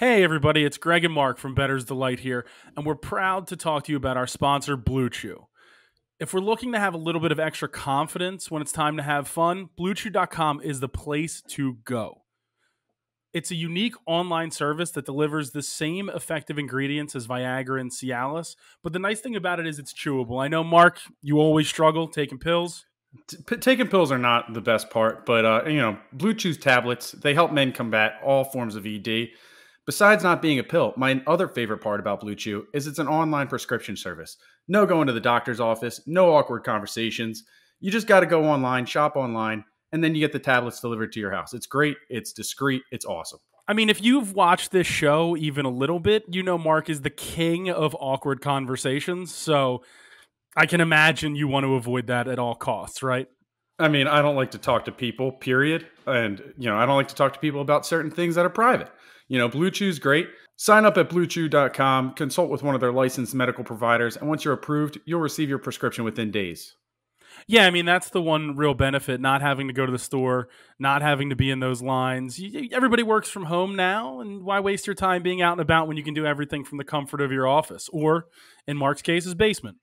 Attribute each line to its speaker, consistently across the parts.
Speaker 1: Hey everybody, it's Greg and Mark from Bettors Delight here, and we're proud to talk to you about our sponsor, Blue Chew. If we're looking to have a little bit of extra confidence when it's time to have fun, BlueChew.com is the place to go. It's a unique online service that delivers the same effective ingredients as Viagra and Cialis, but the nice thing about it is it's chewable. I know, Mark, you always struggle taking pills.
Speaker 2: Taking pills are not the best part, but Blue Chew's tablets, they help men combat all forms of ED. Besides not being a pill, my other favorite part about Blue Chew is it's an online prescription service. No going to the doctor's office, no awkward conversations. You just got to go online, shop online, and then you get the tablets delivered to your house. It's great, it's discreet, it's awesome.
Speaker 1: I mean, if you've watched this show even a little bit, you know Mark is the king of awkward conversations, so I can imagine you want to avoid that at all costs, right?
Speaker 2: I mean, I don't like to talk to people, period. And, I don't like to talk to people about certain things that are private. Blue Chew's great. Sign up at BlueChew.com, consult with one of their licensed medical providers, and once you're approved, you'll receive your prescription within days.
Speaker 1: Yeah, I mean, that's the one real benefit, not having to go to the store, not having to be in those lines. Everybody works from home now, and why waste your time being out and about when you can do everything from the comfort of your office, or, in Mark's case, his basement.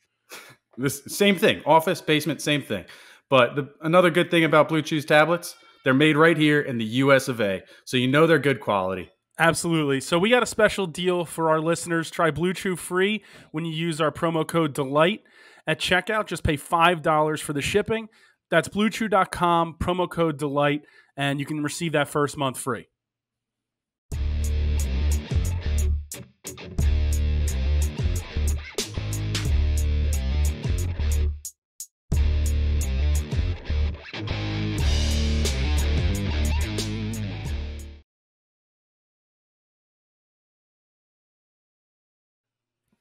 Speaker 2: This same thing. Office, basement, same thing. But another good thing about Blue Chew's tablets, they're made right here in the US of A, so you know they're good quality.
Speaker 1: Absolutely. So we got a special deal for our listeners. Try Blue Chew free when you use our promo code DELIGHT at checkout. Just pay $5 for the shipping. That's BlueChew.com, promo code DELIGHT, and you can receive that first month free.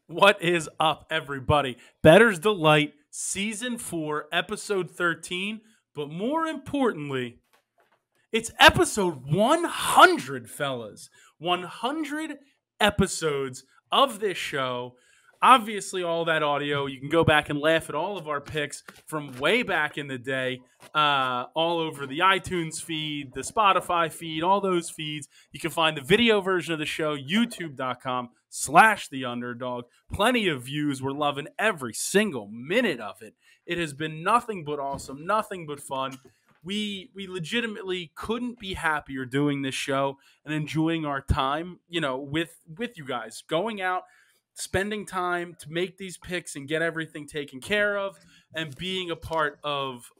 Speaker 1: What is up, everybody? Bettors Delight, Season 4, Episode 13. But more importantly, it's Episode 100, fellas. 100 episodes of this show. Obviously, all that audio, you can go back and laugh at all of our picks from way back in the day, all over the iTunes feed, the Spotify feed, all those feeds. You can find the video version of the show, youtube.com/theunderdog. Plenty of views. We're loving every single minute of it. It has been nothing but awesome, nothing but fun. We legitimately couldn't be happier doing this show and enjoying our time, with you guys, going out, spending time to make these picks and get everything taken care of, and being a part of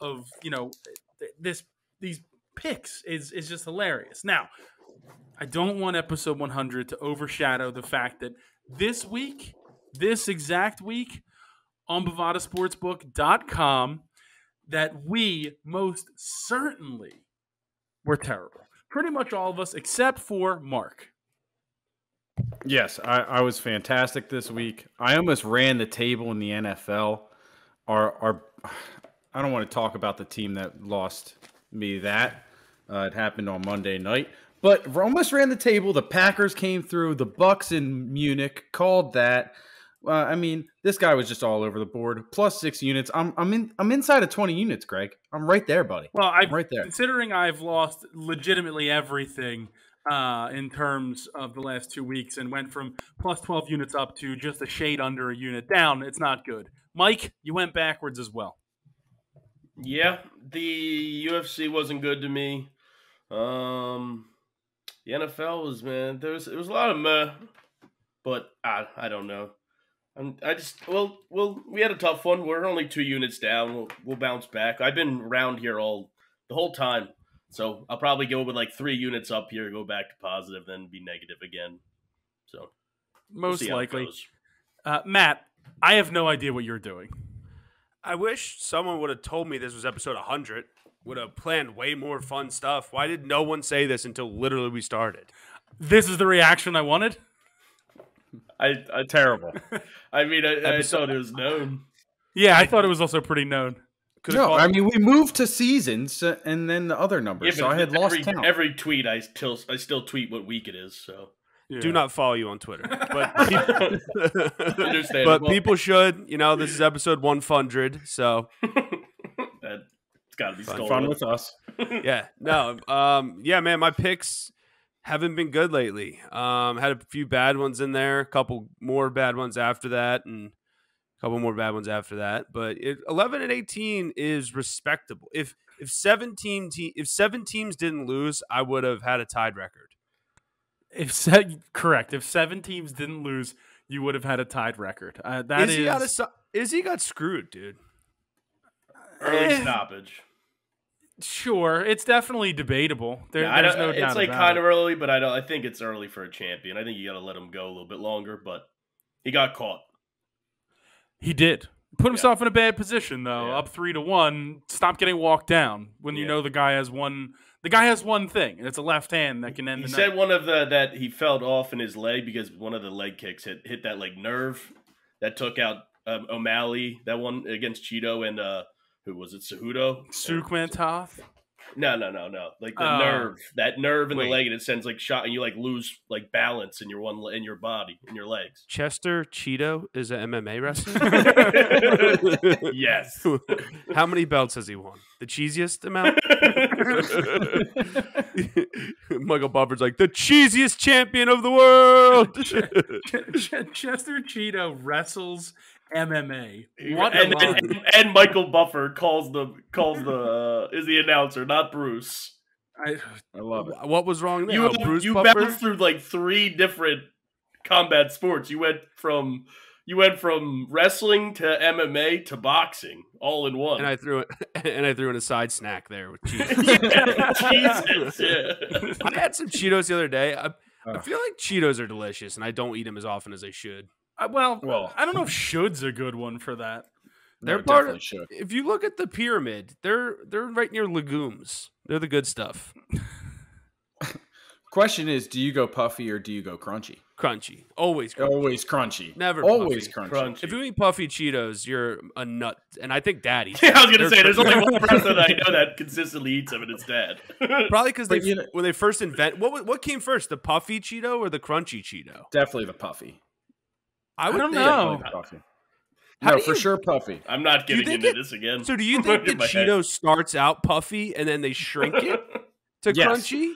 Speaker 1: these picks is just hilarious. Now, I don't want episode 100 to overshadow the fact that this exact week, on BovadaSportsbook.com, that we most certainly were terrible. Pretty much all of us, except for Mark.
Speaker 2: Yes, I was fantastic this week. I almost ran the table in the NFL. I don't want to talk about the team that lost me that. It happened on Monday night. But almost ran the table. The Packers came through. The Bucks in Munich called that. This guy was just all over the board. Plus 6 units. I'm inside of 20 units, Greg. I'm right there, buddy.
Speaker 1: Well,
Speaker 2: I'm right there.
Speaker 1: Considering I've lost legitimately everything in terms of the last 2 weeks and went from plus 12 units up to just a shade under a unit down, it's not good. Mike, you went backwards as well.
Speaker 3: Yeah, the UFC wasn't good to me. The NFL was, man, there was a lot of meh, but I don't know. We had a tough one. We're only 2 units down. We'll bounce back. I've been around here the whole time, so I'll probably go with like 3 units up here, go back to positive, then be negative again. So
Speaker 1: most likely, Matt, I have no idea what you're doing.
Speaker 4: I wish someone would have told me this was episode 100. Would have planned way more fun stuff. Why did no one say this until literally we started?
Speaker 1: This is the reaction I wanted.
Speaker 2: Terrible.
Speaker 3: I thought it was known.
Speaker 1: Yeah, I thought it was also pretty known.
Speaker 2: We moved to seasons and then the other numbers, so I had lost count.
Speaker 3: Every tweet, I still tweet what week it is. So
Speaker 4: yeah. Do not follow you on Twitter, but people should. This is episode 100, so
Speaker 3: it's got to be
Speaker 2: fun with us.
Speaker 4: Yeah, no, yeah, man, my picks haven't been good lately. Had a few bad ones in there, a couple more bad ones after that, and a couple more bad ones after that. But 11-18 is respectable. If 7 teams didn't lose, I would have had a tied record.
Speaker 1: Correct. If 7 teams didn't lose, you would have had a tied record.
Speaker 4: Izzy got screwed, dude.
Speaker 3: Early stoppage.
Speaker 1: Sure, it's definitely debatable. There's no doubt.
Speaker 3: It's like
Speaker 1: about
Speaker 3: kind
Speaker 1: it.
Speaker 3: of early, but I think it's early for a champion. I think you got to let him go a little bit longer, but he got caught.
Speaker 1: He did. Put himself in a bad position though.
Speaker 3: Yeah.
Speaker 1: Up 3-1. Stop getting walked down when you know the guy has one. The guy has one thing, and it's a left hand that can end the night.
Speaker 3: He said one of that he felt off in his leg because one of the leg kicks hit that like nerve that took out O'Malley. That one against Cheeto and who was it? Cejudo?
Speaker 1: Sukmantoth?
Speaker 3: No. Like the nerve, that nerve in the leg, and it sends like shot, and you like lose like balance in your body, in your legs.
Speaker 4: Chester Cheeto is an MMA wrestler?
Speaker 3: Yes.
Speaker 4: How many belts has he won? The cheesiest amount? Michael Buffer's like, the cheesiest champion of the world!
Speaker 1: Chester Cheeto wrestles MMA.
Speaker 3: And Michael Buffer calls the is the announcer, not Bruce.
Speaker 1: I
Speaker 2: love it.
Speaker 4: What was wrong there?
Speaker 3: You
Speaker 4: Buffer?
Speaker 3: bounced through like 3 different combat sports. You went from wrestling to MMA to boxing all in one.
Speaker 4: And I threw in a side snack there with cheese.
Speaker 3: Jesus, yeah.
Speaker 4: I had some Cheetos the other day. I feel like Cheetos are delicious, and I don't eat them as often as I should.
Speaker 1: Well, I don't know if should's a good one for that.
Speaker 4: They're part of. If you look at the pyramid, they're right near legumes. They're the good stuff.
Speaker 2: Question is, do you go puffy or do you go crunchy?
Speaker 4: Crunchy, always crunchy.
Speaker 2: Always crunchy.
Speaker 4: Never
Speaker 2: always
Speaker 4: puffy.
Speaker 2: crunchy.
Speaker 4: If you eat puffy Cheetos, you're a nut. And I think Daddy.
Speaker 3: Yeah, I was gonna say there's only one person I know that consistently eats them, and it's Dad.
Speaker 4: Probably because when they first what came first, the puffy Cheeto or the crunchy Cheeto?
Speaker 2: Definitely the puffy.
Speaker 1: I don't know.
Speaker 2: Puffy. No, for sure puffy.
Speaker 3: I'm not getting into this again.
Speaker 4: So do you think the Cheeto starts out puffy and then they shrink it to crunchy?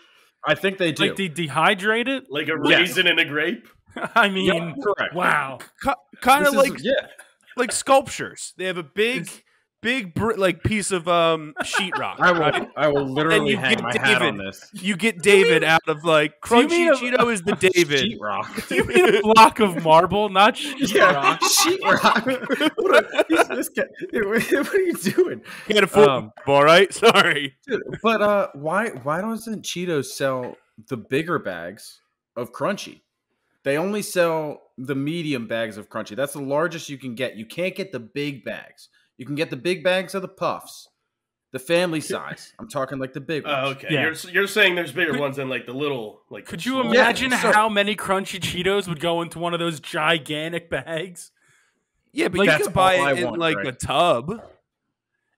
Speaker 2: I think they do.
Speaker 1: Like they dehydrate it?
Speaker 3: Like a raisin and a grape?
Speaker 1: I mean,
Speaker 2: correct.
Speaker 1: Wow.
Speaker 4: Kind of like sculptures. They have a big piece of sheetrock.
Speaker 2: I will literally hang my hat on this.
Speaker 4: You get David out of like crunchy Cheeto is the David.
Speaker 2: Sheetrock.
Speaker 1: Do you mean a block of marble, not sheetrock?
Speaker 2: Sheetrock. What are you doing?
Speaker 4: Can't afford all right? Sorry.
Speaker 2: Dude, but why doesn't Cheetos sell the bigger bags of crunchy? They only sell the medium bags of crunchy. That's the largest you can get. You can't get the big bags. You can get the big bags of the puffs, the family size. I'm talking like the big ones.
Speaker 3: Oh, okay.
Speaker 1: Yeah.
Speaker 3: You're saying there's bigger ones than like the little like.
Speaker 1: Could you imagine how many crunchy Cheetos would go into one of those gigantic bags?
Speaker 4: Yeah, but you could buy it in like a tub.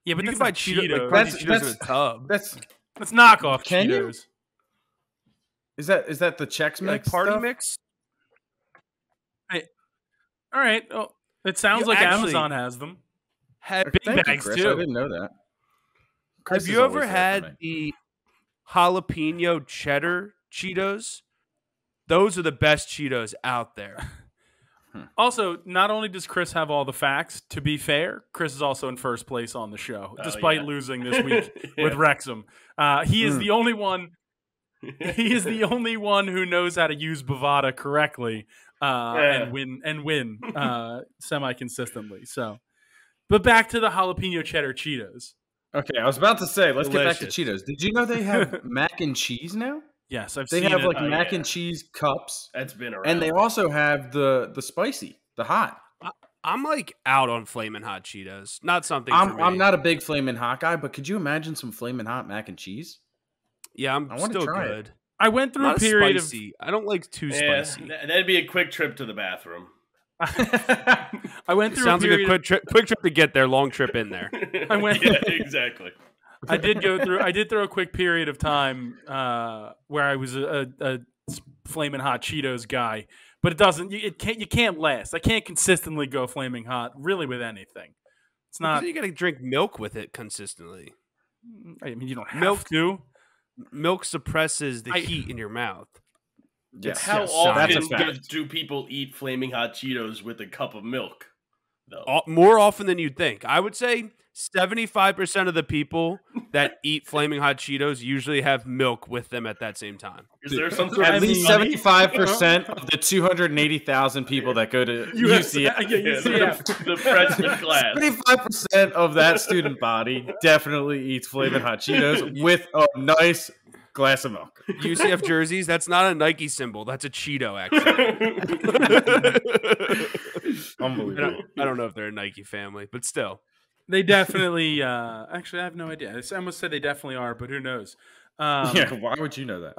Speaker 1: Yeah, but
Speaker 4: you
Speaker 1: that's
Speaker 4: can buy
Speaker 1: not
Speaker 4: Cheetos.
Speaker 1: Cheetos.
Speaker 4: Cheetos in a tub.
Speaker 2: That's
Speaker 1: knockoff
Speaker 2: Can you?
Speaker 1: Cheetos.
Speaker 2: Is that the Chex Mix
Speaker 4: Like party
Speaker 2: stuff?
Speaker 4: mix?
Speaker 1: All right. Oh, it sounds like Amazon has them.
Speaker 4: Had
Speaker 1: big
Speaker 2: Thank you,
Speaker 1: bags
Speaker 2: Chris.
Speaker 1: too.
Speaker 2: I didn't know that. Chris
Speaker 4: Have
Speaker 2: is
Speaker 4: you ever
Speaker 2: always there for
Speaker 4: had
Speaker 2: me.
Speaker 4: the jalapeno cheddar Cheetos? Those are the best Cheetos out there.
Speaker 1: Also, not only does Chris have all the facts, to be fair, Chris is also in first place on the show, despite losing this week with Wrexham. He is the only one. He is the only one who knows how to use Bovada correctly and win semi consistently. So, but back to the jalapeno cheddar Cheetos.
Speaker 2: Okay, I was about to say, let's get back to
Speaker 4: Delicious.
Speaker 2: Cheetos. Did you know they have mac and cheese now?
Speaker 1: Yes, I've
Speaker 2: They
Speaker 1: seen
Speaker 2: have
Speaker 1: it.
Speaker 2: like mac and cheese cups,
Speaker 3: That's been around.
Speaker 2: and they also have the spicy, the hot.
Speaker 4: I'm like out on Flamin' Hot Cheetos. Not something for me.
Speaker 2: I'm not a big Flamin' Hot guy, but could you imagine some Flamin' Hot mac and cheese?
Speaker 4: Yeah, I'm
Speaker 2: I wanna
Speaker 4: still
Speaker 2: try
Speaker 4: good.
Speaker 2: it.
Speaker 1: I went through
Speaker 4: Not
Speaker 1: a period
Speaker 4: spicy. I don't like too
Speaker 3: Yeah,
Speaker 4: spicy.
Speaker 3: that'd be a quick trip to the bathroom.
Speaker 1: I went through
Speaker 4: Sounds
Speaker 1: a
Speaker 4: like
Speaker 1: period.
Speaker 4: a quick trip to get there, long trip in there.
Speaker 1: I went-
Speaker 3: Yeah, exactly.
Speaker 1: I did through a quick period of time where I was a flaming hot Cheetos guy, but it doesn't. You can't last. I can't consistently go flaming hot really with anything. It's not.
Speaker 4: You got to drink milk with it consistently.
Speaker 1: I mean, you don't have to.
Speaker 4: Milk suppresses the heat in your mouth.
Speaker 2: Yes.
Speaker 3: How
Speaker 2: That's a
Speaker 3: often
Speaker 2: fact.
Speaker 3: do people eat flaming hot Cheetos with a cup of milk? Though
Speaker 4: More often than you'd think. I would say 75% of the people that eat flaming hot Cheetos usually have milk with them at that same time.
Speaker 3: is there some sort
Speaker 2: At
Speaker 3: of
Speaker 2: least
Speaker 3: study?
Speaker 2: 75% of the 280,000 people that go to UCF.
Speaker 3: Yeah, the freshman class.
Speaker 2: 75% of that student body definitely eats flaming hot Cheetos with a nice glass of milk.
Speaker 4: UCF jerseys, that's not a Nike symbol. That's a Cheeto, actually.
Speaker 2: Unbelievable.
Speaker 4: I don't know if they're a Nike family, but still.
Speaker 1: They definitely. Actually, I have no idea. I almost said they definitely are, but who knows?
Speaker 2: Yeah, why would you know that?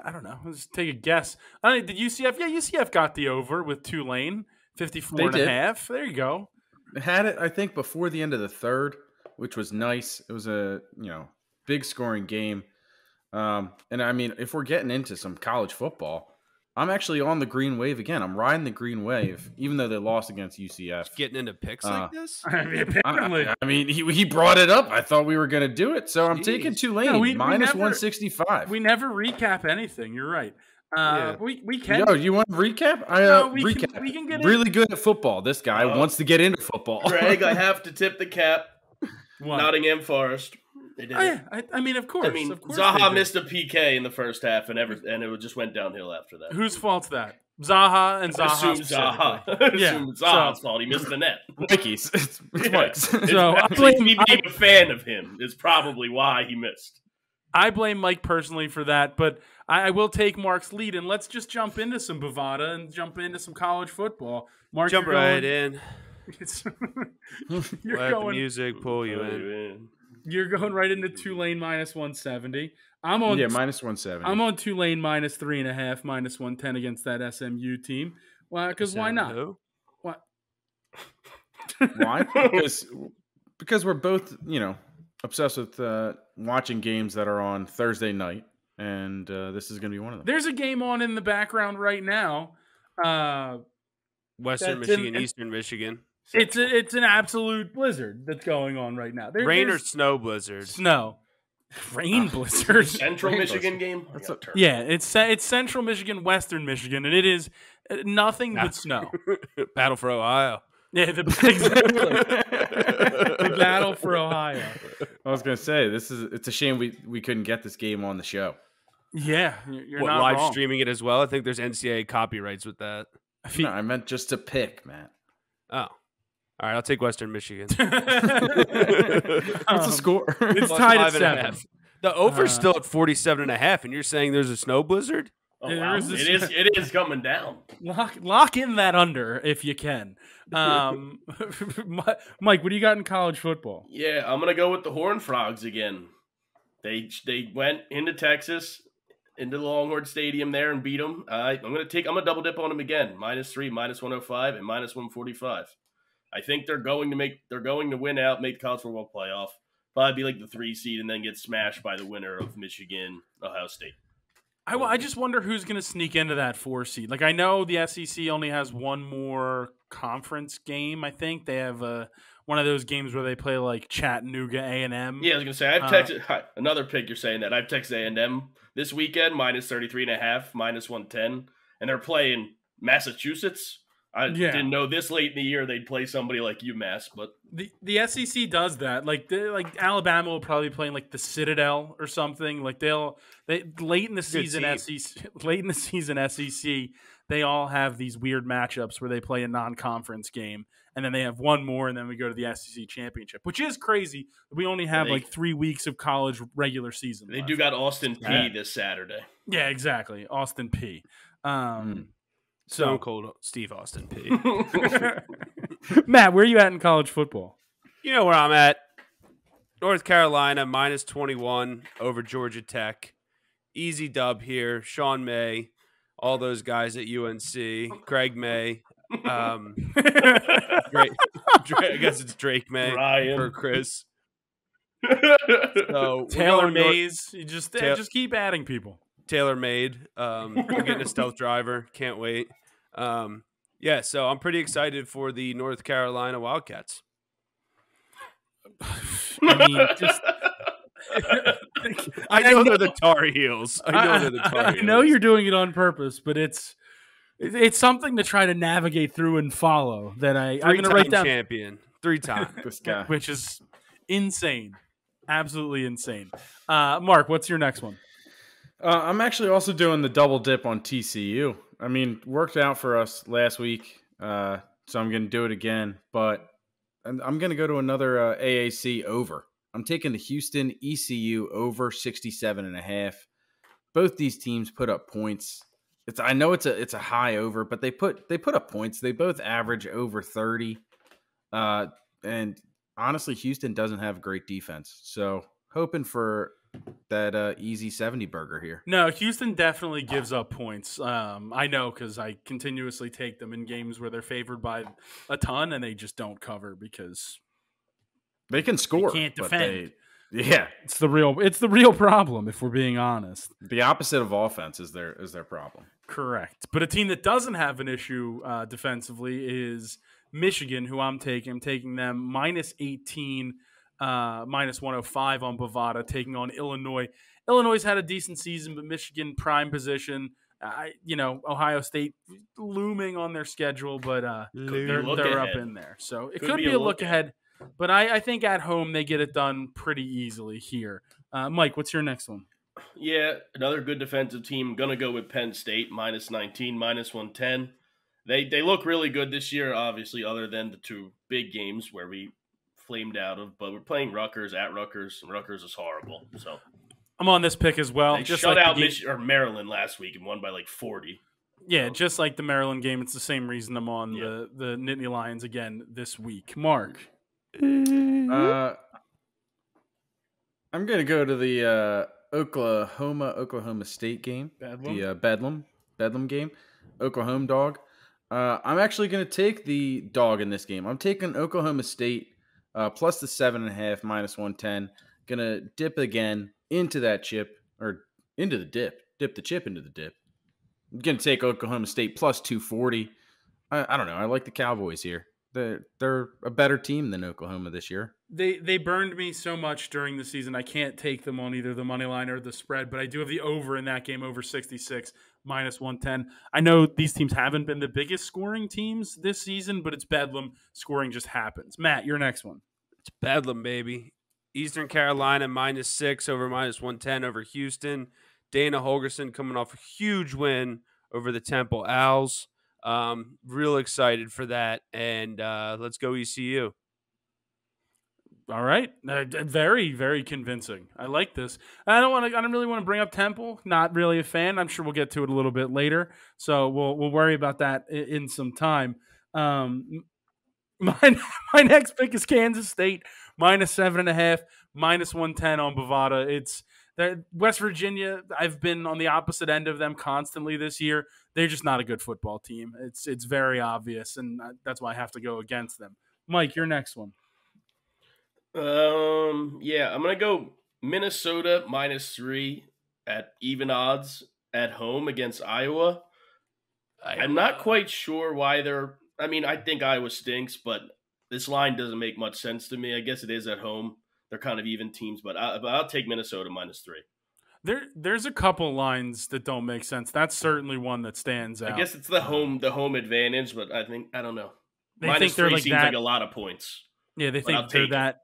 Speaker 1: I don't know. Let's take a guess. I mean, did UCF? Yeah, UCF got the over with Tulane, 54 and a half. There you go.
Speaker 2: Had it, I think, before the end of the third, which was nice. It was a big scoring game. And I mean, if we're getting into some college football, I'm actually on the green wave again. I'm riding the green wave, even though they lost against UCF.
Speaker 4: Getting into picks like this?
Speaker 1: Apparently.
Speaker 2: I mean, he brought it up. I thought we were going to do it, so I'm taking Tulane
Speaker 1: No, we
Speaker 2: minus
Speaker 1: never-
Speaker 2: 165.
Speaker 1: We never recap anything. You're right.
Speaker 4: Yeah.
Speaker 1: We can.
Speaker 2: Yo, you want to recap?
Speaker 1: We can get
Speaker 2: really good at football. This guy wants to get into football.
Speaker 3: Greg, I have to tip the cap.
Speaker 1: What?
Speaker 3: Nottingham Forest. They did
Speaker 1: Oh,
Speaker 3: it.
Speaker 1: yeah. I mean, of course.
Speaker 3: I mean,
Speaker 1: of course
Speaker 3: Zaha
Speaker 1: they did.
Speaker 3: missed a PK in the first half, and it just went downhill after that.
Speaker 1: Whose fault's that? Zaha and Zaha.
Speaker 3: Assume
Speaker 1: specifically.
Speaker 3: Zaha.
Speaker 1: Yeah,
Speaker 3: Assume Zaha's
Speaker 1: so-
Speaker 3: fault. He missed the net.
Speaker 2: Mikey's. It's Mike's.
Speaker 1: So I
Speaker 3: Actually,
Speaker 1: blame,
Speaker 3: me being a fan of him is probably why he missed.
Speaker 1: I blame Mike personally for that, but I will take Mark's lead, and let's just jump into some Bovada and jump into some college football. Mark,
Speaker 4: Jump
Speaker 1: you're
Speaker 4: right
Speaker 1: going,
Speaker 4: in.
Speaker 1: you're
Speaker 4: Let the
Speaker 1: going.
Speaker 4: music pull you in.
Speaker 1: You're going right into Tulane minus 170. I'm on.
Speaker 2: minus 170.
Speaker 1: I'm on Tulane minus 3.5, minus 110 against that SMU team. Well, because why not?
Speaker 4: Who?
Speaker 1: What?
Speaker 2: Why? Because we're both, obsessed with watching games that are on Thursday night, and this is going to be one of them.
Speaker 1: There's a game on in the background right now.
Speaker 4: Western
Speaker 1: That's
Speaker 4: Michigan,
Speaker 1: in-
Speaker 4: Eastern Michigan.
Speaker 1: It's an absolute blizzard that's going on right now.
Speaker 4: Rain or
Speaker 1: there's
Speaker 4: snow blizzard?
Speaker 1: snow, rain blizzard.
Speaker 3: Central
Speaker 2: Rain
Speaker 3: Michigan
Speaker 2: blizzard.
Speaker 3: game?
Speaker 2: That's a-
Speaker 1: Yeah, it's Central Michigan, Western Michigan, and it is nothing but snow.
Speaker 4: Battle for Ohio.
Speaker 1: Yeah, exactly. The battle for Ohio.
Speaker 2: I was going to say, it's a shame we couldn't get this game on the show.
Speaker 1: Yeah, you're
Speaker 4: What,
Speaker 1: not
Speaker 4: live
Speaker 1: wrong.
Speaker 4: streaming it as well? I think there's NCAA copyrights with that.
Speaker 2: No, I meant just to pick, Matt.
Speaker 4: Oh. All right, I'll take Western Michigan.
Speaker 2: What's the score?
Speaker 1: It's
Speaker 4: Plus
Speaker 1: tied at
Speaker 4: 5.5.
Speaker 1: 7.
Speaker 4: The over's still at 47.5, and you're saying there's a snow blizzard?
Speaker 3: Oh,
Speaker 1: There
Speaker 3: wow.
Speaker 1: is this-
Speaker 3: It is coming down.
Speaker 1: Lock in that under if you can. Mike, what do you got in college football?
Speaker 3: Yeah, I'm gonna go with the Horned Frogs again. They went into Texas, into the Longhorn Stadium there, and beat them. I'm gonna double dip on them again. -3, minus 105, and minus 145. I think they're going to win out, make the college football playoff. Probably be like the 3 seed, and then get smashed by the winner of Michigan, Ohio State.
Speaker 1: I just wonder who's going to sneak into that 4 seed. Like, I know the SEC only has one more conference game. I think they have one of those games where they play like Chattanooga A&M.
Speaker 3: Yeah, I was gonna say I've texted another pick. You're saying that I've texted A&M this weekend -33.5, minus 110, and they're playing Massachusetts. I didn't know this late in the year they'd play somebody like UMass, but
Speaker 1: The SEC does that. Like Alabama will probably play like the Citadel or something. Like they late in the season SEC, they all have these weird matchups where they play a non-conference game, and then they have one more, and then we go to the SEC championship, which is crazy. We only have like 3 weeks of college regular season.
Speaker 3: they
Speaker 1: left.
Speaker 3: do got Austin P this Saturday.
Speaker 1: Yeah, exactly. Austin P.
Speaker 4: Stone Cold Steve Austin P.
Speaker 1: Matt, where are you at in college football?
Speaker 4: You know where I'm at. North Carolina -21 over Georgia Tech. Easy dub here. Sean May, all those guys at UNC. Craig May. Drake, I guess it's Drake May
Speaker 3: Ryan.
Speaker 4: for Chris. So
Speaker 1: Taylor Mays. You just keep adding people.
Speaker 4: Tailor made. We're getting a stealth driver. Can't wait. Yeah, so I'm pretty excited for the North Carolina Wildcats.
Speaker 1: I mean, just
Speaker 4: I know they're the Tar Heels. I know they're the Tar Heels.
Speaker 1: I know you're doing it on purpose, but it's something to try to navigate through and follow. That I'm going to write down.
Speaker 4: Champion 3 times.
Speaker 2: This guy,
Speaker 1: which is insane, absolutely insane. Mark, what's your next one?
Speaker 2: I'm actually also doing the double dip on TCU. I mean, worked out for us last week, so I'm going to do it again. But I'm going to go to another AAC over. I'm taking the Houston ECU over 67.5. Both these teams put up points. I know it's a high over, but they put up points. They both average over 30. And honestly, Houston doesn't have a great defense. So hoping for that easy 70 burger here.
Speaker 1: No, Houston definitely gives up points. I know because I continuously take them in games where they're favored by a ton and they just don't cover because
Speaker 2: they can score.
Speaker 1: They can't defend. It's the real problem if we're being honest.
Speaker 2: The opposite of offense is their problem.
Speaker 1: Correct. But a team that doesn't have an issue defensively is Michigan, who I'm taking. I'm taking them minus 18, minus 105 on Bovada, taking on Illinois. Illinois had a decent season, but Michigan prime position. Ohio State looming on their schedule, but they're up in there. So it could be a look ahead. But I think at home they get it done pretty easily here. Mike, what's your next one?
Speaker 3: Yeah, another good defensive team. Going to go with Penn State, minus 19, minus 110. They look really good this year, obviously, other than the 2 big games where we flamed out of. But we're playing Rutgers at Rutgers, and Rutgers is horrible. So
Speaker 1: I'm on this pick as well.
Speaker 3: They shut out Maryland last week and won by like 40.
Speaker 1: Yeah, just like the Maryland game. It's the same reason I'm on the Nittany Lions again this week. Mark?
Speaker 2: I'm going to go to the Oklahoma State game. The Bedlam game. Oklahoma dog. I'm actually going to take the dog in this game. I'm taking Oklahoma State plus the 7.5 minus 110. Going to dip again into that chip or into the dip. Dip the chip into the dip. I'm going to take Oklahoma State plus 240. I don't know. I like the Cowboys here. They're a better team than Oklahoma this year.
Speaker 1: They burned me so much during the season. I can't take them on either the money line or the spread, but I do have the over in that game, over 66, minus 110. I know these teams haven't been the biggest scoring teams this season, but it's Bedlam. Scoring just happens. Matt, your next one.
Speaker 4: It's Bedlam, baby. Eastern Carolina, minus 6 over minus 110 over Houston. Dana Holgerson coming off a huge win over the Temple Owls. Real excited for that, and let's go ECU.
Speaker 1: All right, very, very convincing. I like this. I don't really want to bring up Temple. Not really a fan. I'm sure we'll get to it a little bit later, so we'll worry about that in some time. My next pick is Kansas State, minus 7.5, minus 110 on Bovada. It's West Virginia. I've been on the opposite end of them constantly this year. They're just not a good football team. It's very obvious, and that's why I have to go against them. Mike, your next one.
Speaker 3: Yeah, I'm gonna go Minnesota minus 3 at even odds at home against Iowa. I'm not quite sure why I think Iowa stinks, but this line doesn't make much sense to me. I guess it is at home. They're kind of even teams, but I'll take Minnesota minus 3.
Speaker 1: There's a couple lines that don't make sense. That's certainly one that stands out.
Speaker 3: I guess it's the home advantage, but I don't know.
Speaker 1: Minus 3
Speaker 3: seems like a lot of points.
Speaker 1: Yeah, they think they're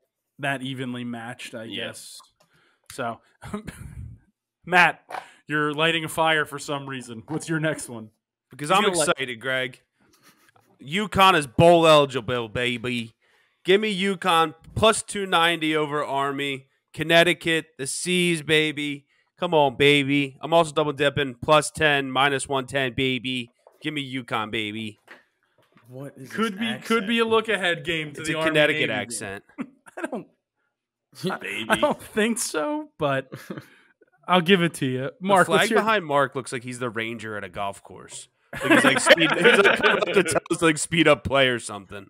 Speaker 1: that evenly matched, I guess. So, Matt, you're lighting a fire for some reason. What's your next one?
Speaker 4: Because I'm excited, Greg. UConn is bowl eligible, baby. Give me UConn plus 290 over Army. Connecticut, the C's, baby. Come on, baby. I'm also double dipping plus 10, minus 110, baby. Give me UConn, baby.
Speaker 2: What is
Speaker 1: could be a look ahead game to the Army
Speaker 4: Connecticut accent.
Speaker 1: I don't think so, but I'll give it to you. Mark,
Speaker 4: the flag behind Mark looks like he's the ranger at a golf course. Like he's like speed up play or something.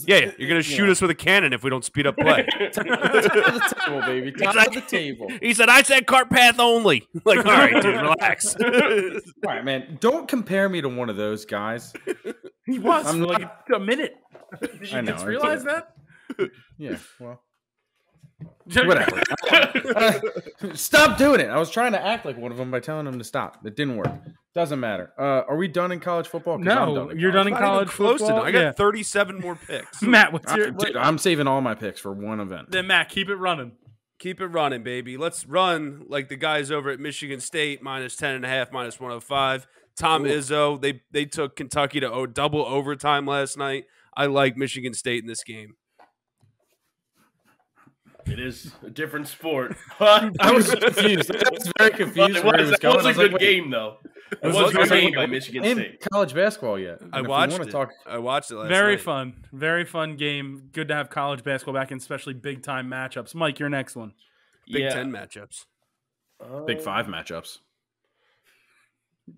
Speaker 4: You're gonna shoot us with a cannon if we don't speed up play.
Speaker 2: Top of the table, baby. Top of the table.
Speaker 4: He said, "I said cart path only." Like, all right, dude, relax.
Speaker 2: All right, man. Don't compare me to one of those guys.
Speaker 1: He was for like a minute. Did you just realize that?
Speaker 2: Yeah. Well, Whatever. Stop doing it. I was trying to act like one of them by telling them to stop. It didn't work. Doesn't matter. Are we done in college football?
Speaker 1: No, you're done in college football.
Speaker 4: I got 37 more picks.
Speaker 1: Matt, what's your?
Speaker 2: Dude, I'm saving all my picks for one event.
Speaker 1: Then Matt, keep it running.
Speaker 4: Keep it running, baby. Let's run like the guys over at Michigan State, -10.5, -105. Tom Izzo, they took Kentucky to double overtime last night. I like Michigan State in this game.
Speaker 3: It is a different sport.
Speaker 2: I was confused. I was very confused.
Speaker 3: It was a good game, though. It was a good game by Michigan State.
Speaker 2: College basketball yet?
Speaker 4: I watched it. I watched it last night.
Speaker 1: Very fun game. Good to have college basketball back, and especially big time matchups. Mike, your next one.
Speaker 4: Big 10 matchups.
Speaker 2: Big 5 matchups.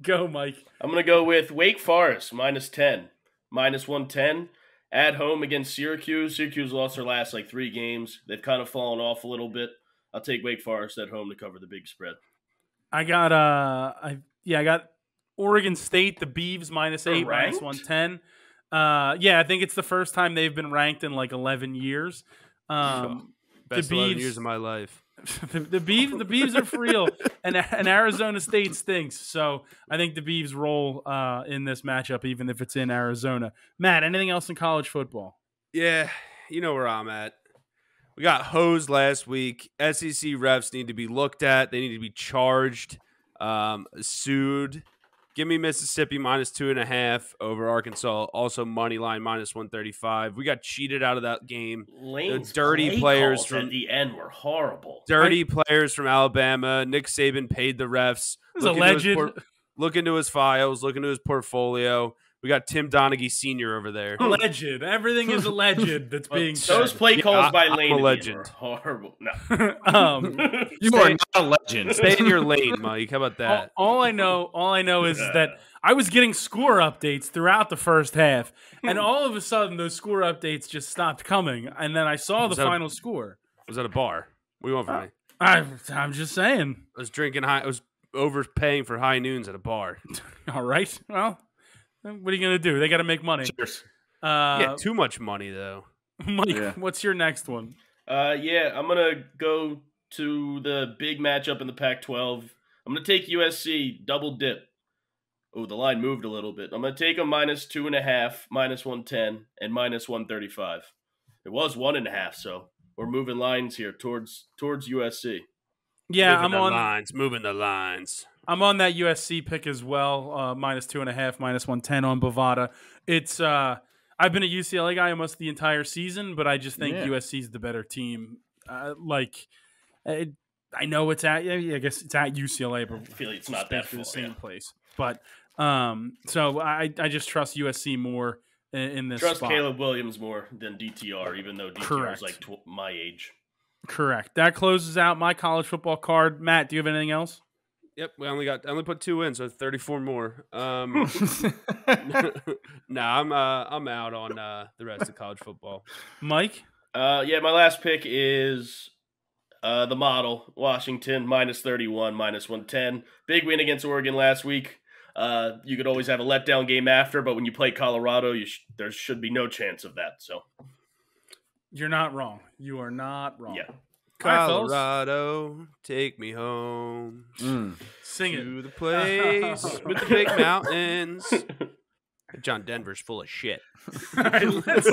Speaker 1: Go, Mike.
Speaker 3: I'm going to go with Wake Forest, -10, -110. At home against Syracuse. Syracuse lost their last 3 games. They've kind of fallen off a little bit. I'll take Wake Forest at home to cover the big spread.
Speaker 1: I got I got Oregon State, the Beavs -8, -110. I think it's the first time they've been ranked in 11 years.
Speaker 4: Best 11 years of my life.
Speaker 1: the Beavs are for real, and Arizona State stinks. So I think the Beavs roll in this matchup, even if it's in Arizona. Matt, anything else in college football?
Speaker 4: Yeah, you know where I'm at. We got hosed last week. SEC refs need to be looked at. They need to be charged, sued. Give me Mississippi -2.5 over Arkansas. Also money line -135. We got cheated out of that game.
Speaker 3: Lane's
Speaker 4: the dirty players from
Speaker 3: at the end were horrible.
Speaker 4: Dirty players from Alabama. Nick Saban paid the refs.
Speaker 1: It was alleged.
Speaker 4: Look into his files. Look into his portfolio. We got Tim Donaghy Sr. over there.
Speaker 1: Alleged. Everything is alleged that's being said.
Speaker 3: Those play calls by Lane
Speaker 4: I'm a legend.
Speaker 3: were horrible. No.
Speaker 2: You are not a legend.
Speaker 4: Stay in your lane, Mike. How about that?
Speaker 1: All I know is that I was getting score updates throughout the first half, and all of a sudden those score updates just stopped coming, and then I saw the final score.
Speaker 4: Was at a bar. What do you want from me?
Speaker 1: I'm just saying.
Speaker 4: I was drinking high. I was overpaying for high noons at a bar.
Speaker 1: All right. Well, what are you gonna do? They got to make money.
Speaker 2: Cheers.
Speaker 4: Too much money though.
Speaker 1: Mike, what's your next one?
Speaker 3: I'm gonna go to the big matchup in the Pac-12. I'm gonna take USC double dip. Oh, the line moved a little bit. I'm gonna take them -2.5, -110, and -135. It was 1.5, so we're moving lines here towards USC.
Speaker 1: Yeah,
Speaker 4: moving the lines.
Speaker 1: I'm on that USC pick as well. -2.5, -110 on Bovada. It's I've been a UCLA guy almost the entire season, but I just think USC is the better team. I know it's at I guess it's at UCLA, but
Speaker 3: I feel like it's not that far,
Speaker 1: the same place. But so I just trust USC more in this.
Speaker 3: Trust
Speaker 1: spot.
Speaker 3: Caleb Williams more than DTR, even though DTR is my age.
Speaker 1: Correct. That closes out my college football card. Matt, do you have anything else?
Speaker 4: Yep, I only put 2 in, so 34 more. I'm out on the rest of college football.
Speaker 1: Mike?
Speaker 3: My last pick is the model, Washington, -31, -110. Big win against Oregon last week. You could always have a letdown game after, but when you play Colorado, there should be no chance of that. So
Speaker 1: you're not wrong. You are not wrong.
Speaker 3: Yeah.
Speaker 4: Colorado, take me home.
Speaker 1: Sing it.
Speaker 4: To the place with the big mountains. John Denver's full of shit.
Speaker 1: All right, let's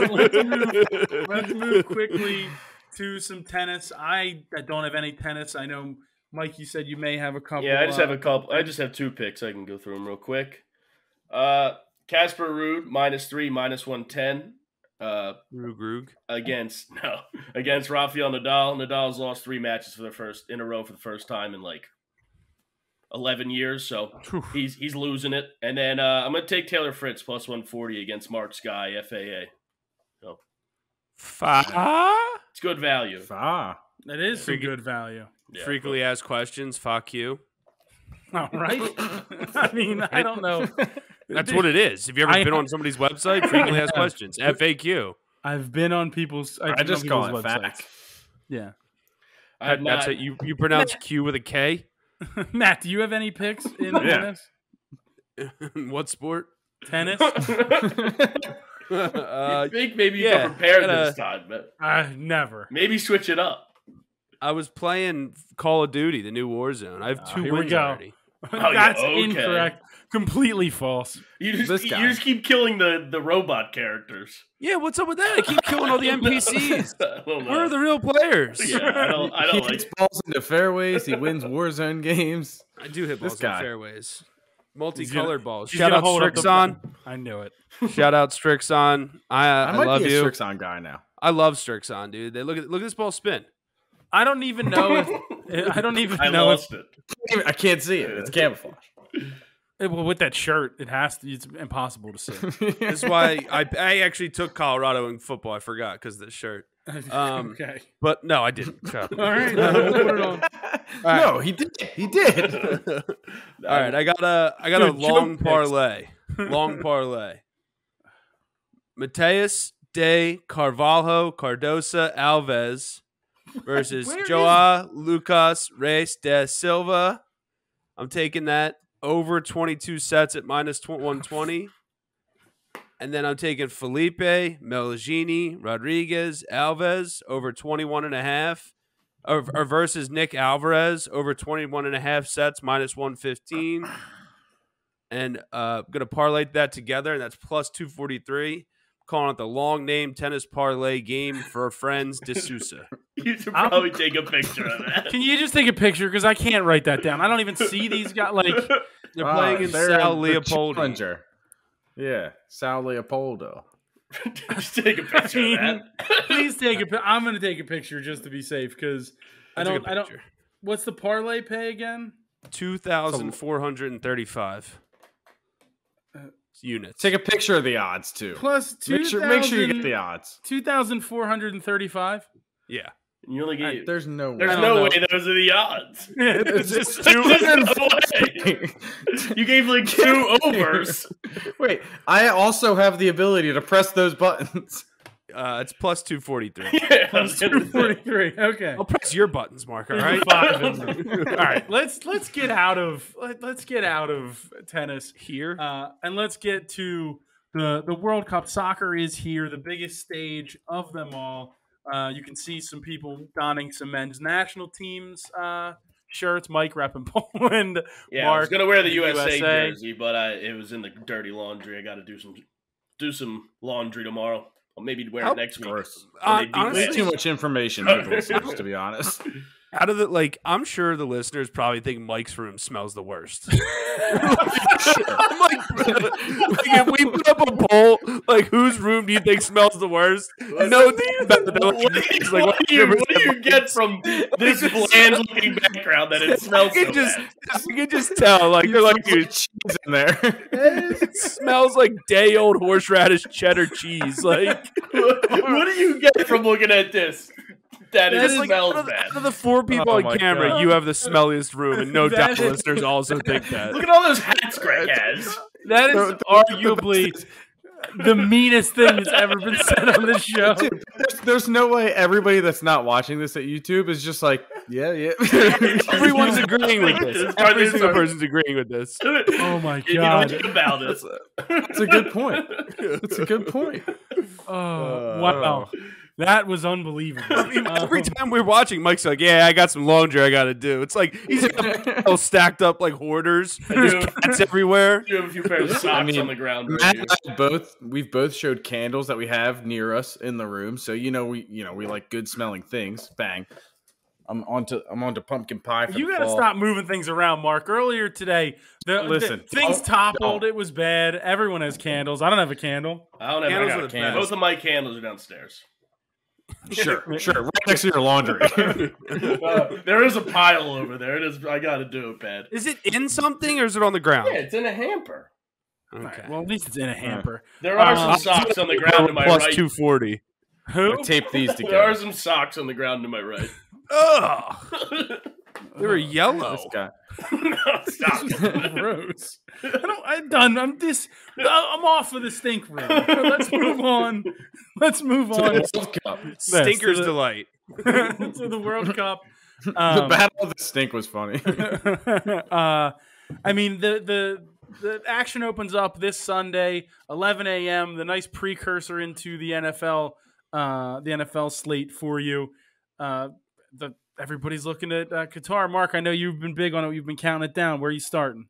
Speaker 1: move quickly to some tennis. I don't have any tennis. I know, Mike, you said you may have a couple.
Speaker 3: Yeah, I just have a couple. I just have 2 picks. I can go through them real quick. Casper Ruud, -3, -110.
Speaker 4: Rug.
Speaker 3: Against Rafael Nadal. Nadal's lost 3 matches in a row for the first time in 11 years, so he's losing it. And then I'm gonna take Taylor Fritz +140 against Mark Sky, FAA. So it's good value.
Speaker 1: That is some good value.
Speaker 3: Yeah,
Speaker 4: Frequently asked questions. Fuck you.
Speaker 1: All right. I mean, I don't know.
Speaker 4: That's what it is. Have you ever been on somebody's website? Frequently asked questions. FAQ.
Speaker 1: I've been on people's.
Speaker 2: I just call it
Speaker 1: websites.
Speaker 2: FAQ.
Speaker 1: Yeah.
Speaker 4: That's it. You pronounce Q with a K?
Speaker 1: Matt, do you have any picks in tennis?
Speaker 4: What sport?
Speaker 1: Tennis.
Speaker 3: You think maybe you can prepare this time, but
Speaker 1: Never.
Speaker 3: Maybe switch it up.
Speaker 4: I was playing Call of Duty, the new Warzone. I have 2
Speaker 1: here we
Speaker 4: wins
Speaker 1: go.
Speaker 4: already.
Speaker 1: That's
Speaker 3: okay.
Speaker 1: incorrect. Completely false.
Speaker 3: You just keep killing the robot characters.
Speaker 4: Yeah, what's up with that? I keep killing all the NPCs.
Speaker 3: I don't know.
Speaker 4: Where are the real players?
Speaker 3: Yeah, I don't
Speaker 2: He
Speaker 3: like
Speaker 2: hits balls into fairways. He wins Warzone games.
Speaker 4: I do hit balls in
Speaker 2: guy.
Speaker 4: fairways. Multicolored balls.
Speaker 1: He's
Speaker 4: Shout
Speaker 1: gonna
Speaker 4: out
Speaker 1: hold up the-
Speaker 4: Strixon.
Speaker 1: I knew it.
Speaker 4: Shout out Strixon. I
Speaker 2: might
Speaker 4: love
Speaker 2: be a
Speaker 4: you.
Speaker 2: Strixon guy now.
Speaker 4: I love Strixon, dude. They look at this ball spin.
Speaker 1: I don't even know if I don't even
Speaker 3: I
Speaker 1: know
Speaker 3: lost it.
Speaker 2: I can't see it. It's camouflage.
Speaker 1: well, with that shirt, it's impossible to see.
Speaker 4: This is why I actually took Colorado in football. I forgot because of the shirt.
Speaker 1: Okay.
Speaker 4: But no, I didn't. Shut up.
Speaker 1: All right. We'll put it on.
Speaker 2: No, he did. He did.
Speaker 4: All right, I got a
Speaker 1: Dude,
Speaker 4: long
Speaker 1: joke picks.
Speaker 4: parlay. Long parlay. Mateus de Carvalho Cardosa Alves versus
Speaker 1: Where
Speaker 4: Joao Lucas Reis de Silva. I'm taking that over 22 sets at minus 120. And then I'm taking Felipe Meligini Rodriguez Alves over 21.5. Or versus Nick Alvarez over 21.5 sets minus 115. And I'm going to parlay that together, and that's plus 243. Calling it the long name tennis parlay game for our friends De Sousa.
Speaker 3: You should probably take a picture of that.
Speaker 1: Can you just take a picture? Because I can't write that down. I don't even see these guys. Like,
Speaker 4: They're playing in Sal Leopoldo.
Speaker 2: Challenger. Yeah, Sal Leopoldo.
Speaker 3: Just take a picture of that.
Speaker 1: please take a. I'm going to take a picture just to be safe because I don't. What's the parlay pay again?
Speaker 4: 2,435 units.
Speaker 2: Take a picture of the odds too.
Speaker 1: Plus
Speaker 2: Make sure you get the odds.
Speaker 1: 2,435.
Speaker 4: Yeah.
Speaker 3: You only get.
Speaker 2: There's no way.
Speaker 3: There's
Speaker 1: I
Speaker 3: no
Speaker 1: don't
Speaker 3: way those are the odds.
Speaker 1: It's just
Speaker 3: There's no way. You gave like 2 overs.
Speaker 2: Wait, I also have the ability to press those buttons.
Speaker 4: It's plus 243.
Speaker 3: Yeah,
Speaker 1: plus 243. Okay.
Speaker 4: I'll press your buttons, Mark. All right.
Speaker 1: All right. Let's get out of tennis
Speaker 4: Here.
Speaker 1: and let's get to the World Cup. Soccer is here, the biggest stage of them all. You can see some people donning some men's national teams shirts. Mike repping Poland.
Speaker 3: Yeah,
Speaker 1: Mark,
Speaker 3: I was gonna wear the USA jersey, but it was in the dirty laundry. I got to do some laundry tomorrow. Or maybe wear it next week.
Speaker 4: Honestly,
Speaker 2: Way too much information for the listeners, to be honest.
Speaker 4: out of the I'm sure the listeners probably think Mike's room smells the worst. I'm like, if we put up a poll, like whose room do you think smells the worst? No,
Speaker 3: What do you get from this bland-looking background that it smells so bad?
Speaker 4: You can just tell, like they're like, dude,
Speaker 2: Cheese in there.
Speaker 4: it smells like day-old horseradish cheddar cheese. Like,
Speaker 3: What do you get from looking at this? That it
Speaker 4: just,
Speaker 3: smells
Speaker 4: out
Speaker 3: bad.
Speaker 4: of the 4 people
Speaker 2: Oh
Speaker 4: on
Speaker 2: my
Speaker 4: camera,
Speaker 2: God.
Speaker 4: you have the smelliest room, and no doubt the
Speaker 1: That-
Speaker 4: listeners also think that.
Speaker 3: Look at all those hats Greg has.
Speaker 1: That is arguably the meanest thing that's ever been said on this show.
Speaker 2: Dude, there's no way everybody that's not watching this at YouTube is just like, yeah.
Speaker 4: Everyone's agreeing with this. Every single person's agreeing with this.
Speaker 1: Oh my
Speaker 3: You know
Speaker 1: God.
Speaker 3: what about it.
Speaker 2: That's a good point. That's a good point.
Speaker 1: Oh, wow. That was unbelievable.
Speaker 4: Every time we're watching, Mike's like, "Yeah, I got some laundry I got to do." It's like he's all stacked up like hoarders. And there's cats everywhere.
Speaker 3: You have a few pairs of socks on the ground.
Speaker 2: Matt and I we've both showed candles that we have near us in the room, so we like good smelling things. Bang. I'm onto pumpkin pie for
Speaker 1: You
Speaker 2: the
Speaker 1: got to
Speaker 2: fall.
Speaker 1: stop moving things around, Mark. Earlier today,
Speaker 2: Listen,
Speaker 1: things
Speaker 2: don't-
Speaker 1: toppled. It was bad. Everyone has candles. I don't have a candle.
Speaker 3: I don't have
Speaker 4: Candles
Speaker 3: I
Speaker 4: are
Speaker 3: got
Speaker 4: the
Speaker 3: candles. Both of my candles are downstairs.
Speaker 2: Sure, right next to your laundry.
Speaker 3: There is a pile over there. It is. I got to do it bad.
Speaker 4: Is it in something or is it on the ground?
Speaker 3: Yeah, it's in a hamper.
Speaker 4: Okay.
Speaker 1: Well, at least it's in a hamper.
Speaker 3: There are some socks on the ground to my
Speaker 4: Plus
Speaker 3: right.
Speaker 4: 240.
Speaker 1: Who?
Speaker 2: I tape these
Speaker 3: There are
Speaker 2: together.
Speaker 3: some socks on the ground to my right.
Speaker 4: Ugh. They were yellow.
Speaker 2: This guy.
Speaker 3: No, stop.
Speaker 1: Gross. I'm done. I'm off of the stink room. Let's move on. Let's move on
Speaker 2: World Cup.
Speaker 4: Stinker's
Speaker 1: to the-
Speaker 4: delight.
Speaker 1: to the World Cup.
Speaker 2: The Battle of the Stink was funny.
Speaker 1: I mean, the action opens up this Sunday, 11 a.m. The nice precursor into the NFL slate for you. The everybody's looking at Qatar. Mark, I know you've been big on it. You've been counting it down. Where are you starting?